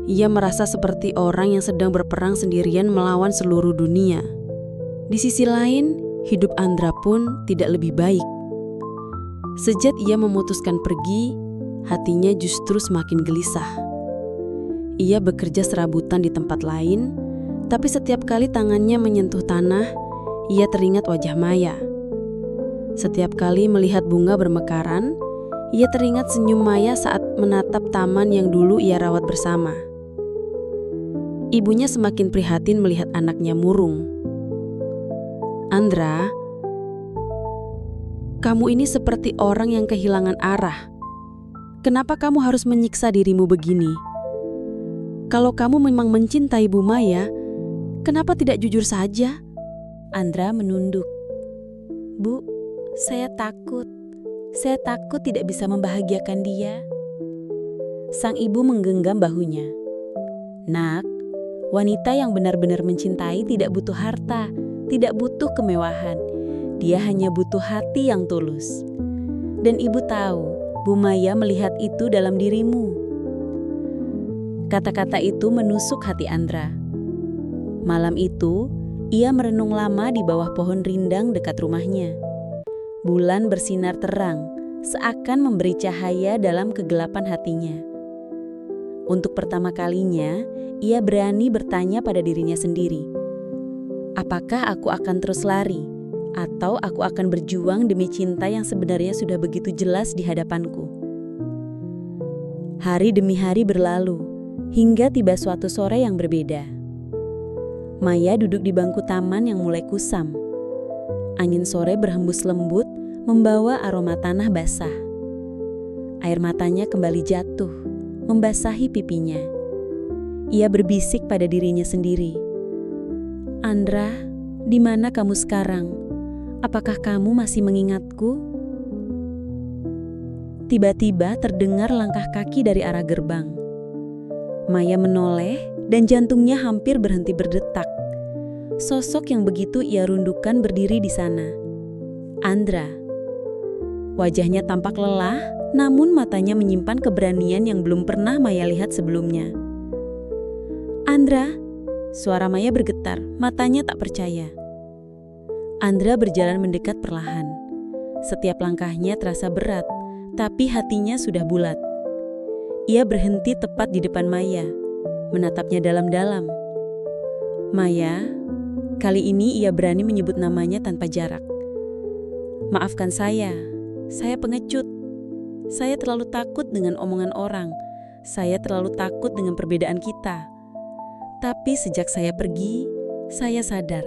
Ia merasa seperti orang yang sedang berperang sendirian melawan seluruh dunia. Di sisi lain, hidup Andra pun tidak lebih baik. Sejak ia memutuskan pergi, hatinya justru semakin gelisah. Ia bekerja serabutan di tempat lain, tapi setiap kali tangannya menyentuh tanah, ia teringat wajah Maya. Setiap kali melihat bunga bermekaran, ia teringat senyum Maya saat menatap taman yang dulu ia rawat bersama. Ibunya semakin prihatin melihat anaknya murung. "Andra, kamu ini seperti orang yang kehilangan arah. Kenapa kamu harus menyiksa dirimu begini? Kalau kamu memang mencintai Bu Maya, kenapa tidak jujur saja?" Andra menunduk. "Bu, saya takut. Saya takut tidak bisa membahagiakan dia." Sang ibu menggenggam bahunya. "Nak, wanita yang benar-benar mencintai tidak butuh harta, tidak butuh kemewahan. Dia hanya butuh hati yang tulus. Dan ibu tahu, Bu Maya melihat itu dalam dirimu." Kata-kata itu menusuk hati Andra. Malam itu, ia merenung lama di bawah pohon rindang dekat rumahnya. Bulan bersinar terang, seakan memberi cahaya dalam kegelapan hatinya. Untuk pertama kalinya, ia berani bertanya pada dirinya sendiri, apakah aku akan terus lari, atau aku akan berjuang demi cinta yang sebenarnya sudah begitu jelas di hadapanku. Hari demi hari berlalu, hingga tiba suatu sore yang berbeda. Maya duduk di bangku taman yang mulai kusam. Angin sore berhembus lembut, membawa aroma tanah basah. Air matanya kembali jatuh, membasahi pipinya. Ia berbisik pada dirinya sendiri, "Andra, di mana kamu sekarang? Apakah kamu masih mengingatku?" Tiba-tiba terdengar langkah kaki dari arah gerbang. Maya menoleh dan jantungnya hampir berhenti berdetak. Sosok yang begitu ia rindukan berdiri di sana. Andra. Wajahnya tampak lelah, namun matanya menyimpan keberanian yang belum pernah Maya lihat sebelumnya. "Andra," suara Maya bergetar, matanya tak percaya. Andra berjalan mendekat perlahan. Setiap langkahnya terasa berat, tapi hatinya sudah bulat. Ia berhenti tepat di depan Maya, menatapnya dalam-dalam. "Maya," kali ini ia berani menyebut namanya tanpa jarak. "Maafkan saya pengecut. Saya terlalu takut dengan omongan orang. Saya terlalu takut dengan perbedaan kita. Tapi sejak saya pergi, saya sadar,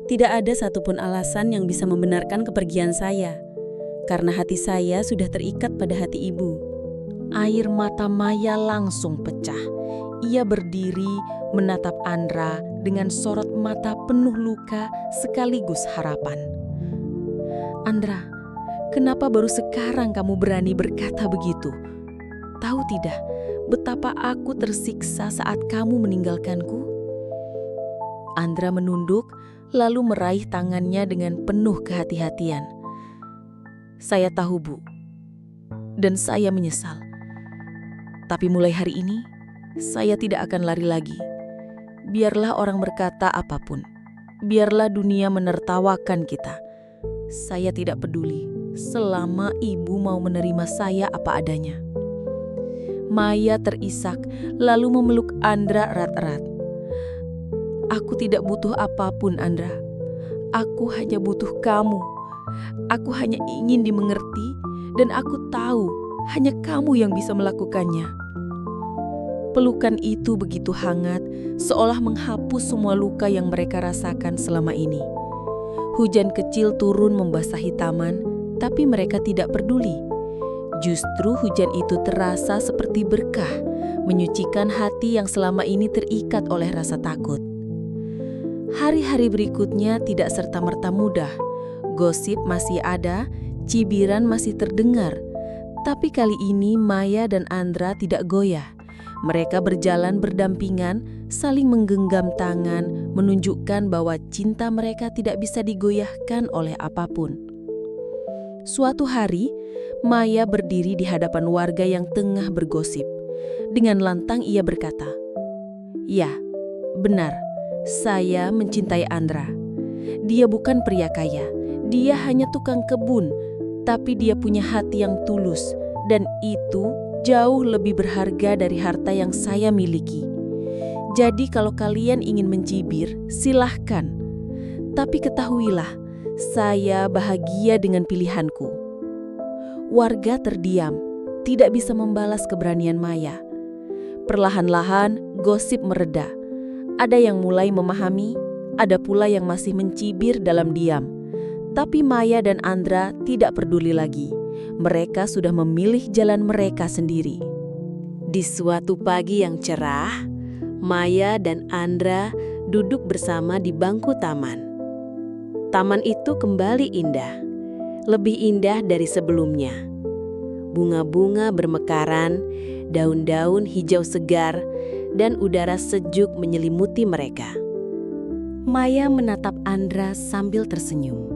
tidak ada satupun alasan yang bisa membenarkan kepergian saya, karena hati saya sudah terikat pada hati ibu." Air mata Maya langsung pecah. Ia berdiri menatap Andra dengan sorot mata penuh luka sekaligus harapan. "Andra, kenapa baru sekarang kamu berani berkata begitu? Tahu tidak betapa aku tersiksa saat kamu meninggalkanku?" Andra menunduk lalu meraih tangannya dengan penuh kehati-hatian. "Saya tahu, Bu, dan saya menyesal. Tapi mulai hari ini, saya tidak akan lari lagi. Biarlah orang berkata apapun. Biarlah dunia menertawakan kita. Saya tidak peduli selama ibu mau menerima saya apa adanya." Maya terisak lalu memeluk Andra erat-erat. "Aku tidak butuh apapun, Andra. Aku hanya butuh kamu. Aku hanya ingin dimengerti dan aku tahu hanya kamu yang bisa melakukannya." Pelukan itu begitu hangat, seolah menghapus semua luka yang mereka rasakan selama ini. Hujan kecil turun membasahi taman, tapi mereka tidak peduli. Justru hujan itu terasa seperti berkah, menyucikan hati yang selama ini terikat oleh rasa takut. Hari-hari berikutnya tidak serta-merta mudah. Gosip masih ada, cibiran masih terdengar. Tapi kali ini Maya dan Andra tidak goyah. Mereka berjalan berdampingan, saling menggenggam tangan, menunjukkan bahwa cinta mereka tidak bisa digoyahkan oleh apapun. Suatu hari, Maya berdiri di hadapan warga yang tengah bergosip. Dengan lantang ia berkata, "Ya, benar, saya mencintai Andra. Dia bukan pria kaya, dia hanya tukang kebun, tapi dia punya hati yang tulus, dan itu jauh lebih berharga dari harta yang saya miliki. Jadi kalau kalian ingin mencibir, silahkan. Tapi ketahuilah, saya bahagia dengan pilihanku. Warga terdiam, tidak bisa membalas keberanian Maya. Perlahan-lahan, gosip mereda. Ada yang mulai memahami, ada pula yang masih mencibir dalam diam. Tapi Maya dan Andra tidak peduli lagi. Mereka sudah memilih jalan mereka sendiri. Di suatu pagi yang cerah, Maya dan Andra duduk bersama di bangku taman. Taman itu kembali indah, lebih indah dari sebelumnya. Bunga-bunga bermekaran, daun-daun hijau segar, dan udara sejuk menyelimuti mereka. Maya menatap Andra sambil tersenyum.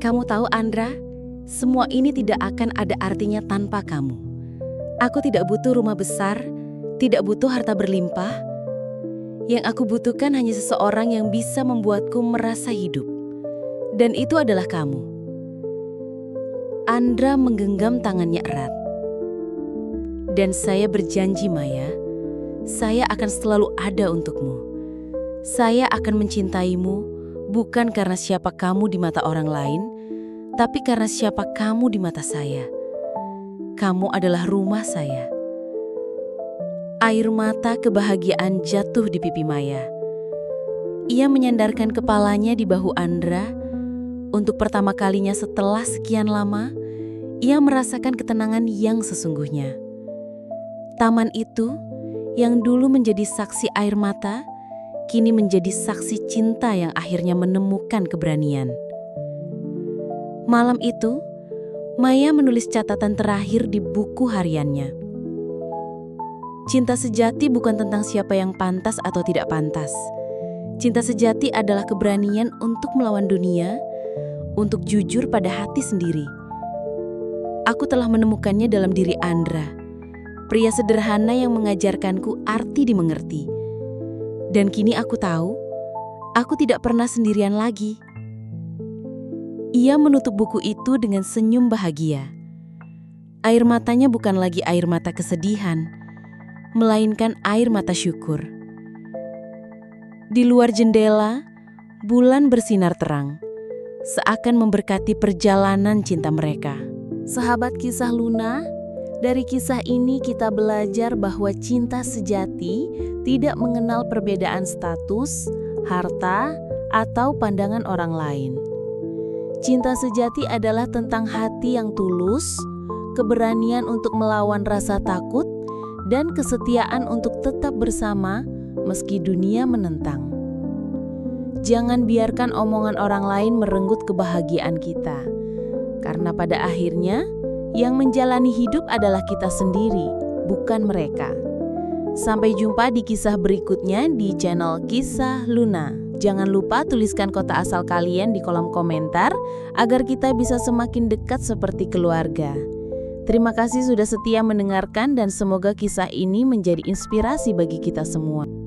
Kamu tahu Andra, semua ini tidak akan ada artinya tanpa kamu. Aku tidak butuh rumah besar, tidak butuh harta berlimpah. Yang aku butuhkan hanya seseorang yang bisa membuatku merasa hidup. Dan itu adalah kamu. Andra menggenggam tangannya erat. Dan saya berjanji Maya, saya akan selalu ada untukmu. Saya akan mencintaimu bukan karena siapa kamu di mata orang lain, tapi karena siapa kamu di mata saya. Kamu adalah rumah saya. Air mata kebahagiaan jatuh di pipi Maya. Ia menyandarkan kepalanya di bahu Andra. Untuk pertama kalinya setelah sekian lama, ia merasakan ketenangan yang sesungguhnya. Taman itu, yang dulu menjadi saksi air mata, kini menjadi saksi cinta yang akhirnya menemukan keberanian. Malam itu, Maya menulis catatan terakhir di buku hariannya. Cinta sejati bukan tentang siapa yang pantas atau tidak pantas. Cinta sejati adalah keberanian untuk melawan dunia, untuk jujur pada hati sendiri. Aku telah menemukannya dalam diri Andra, pria sederhana yang mengajarkanku arti dimengerti. Dan kini aku tahu, aku tidak pernah sendirian lagi. Ia menutup buku itu dengan senyum bahagia. Air matanya bukan lagi air mata kesedihan, melainkan air mata syukur. Di luar jendela, bulan bersinar terang, seakan memberkati perjalanan cinta mereka. Sahabat Kisah Luna, dari kisah ini kita belajar bahwa cinta sejati tidak mengenal perbedaan status, harta, atau pandangan orang lain. Cinta sejati adalah tentang hati yang tulus, keberanian untuk melawan rasa takut, dan kesetiaan untuk tetap bersama meski dunia menentang. Jangan biarkan omongan orang lain merenggut kebahagiaan kita, karena pada akhirnya yang menjalani hidup adalah kita sendiri, bukan mereka. Sampai jumpa di kisah berikutnya di channel Kisah Luna. Jangan lupa tuliskan kota asal kalian di kolom komentar agar kita bisa semakin dekat seperti keluarga. Terima kasih sudah setia mendengarkan dan semoga kisah ini menjadi inspirasi bagi kita semua.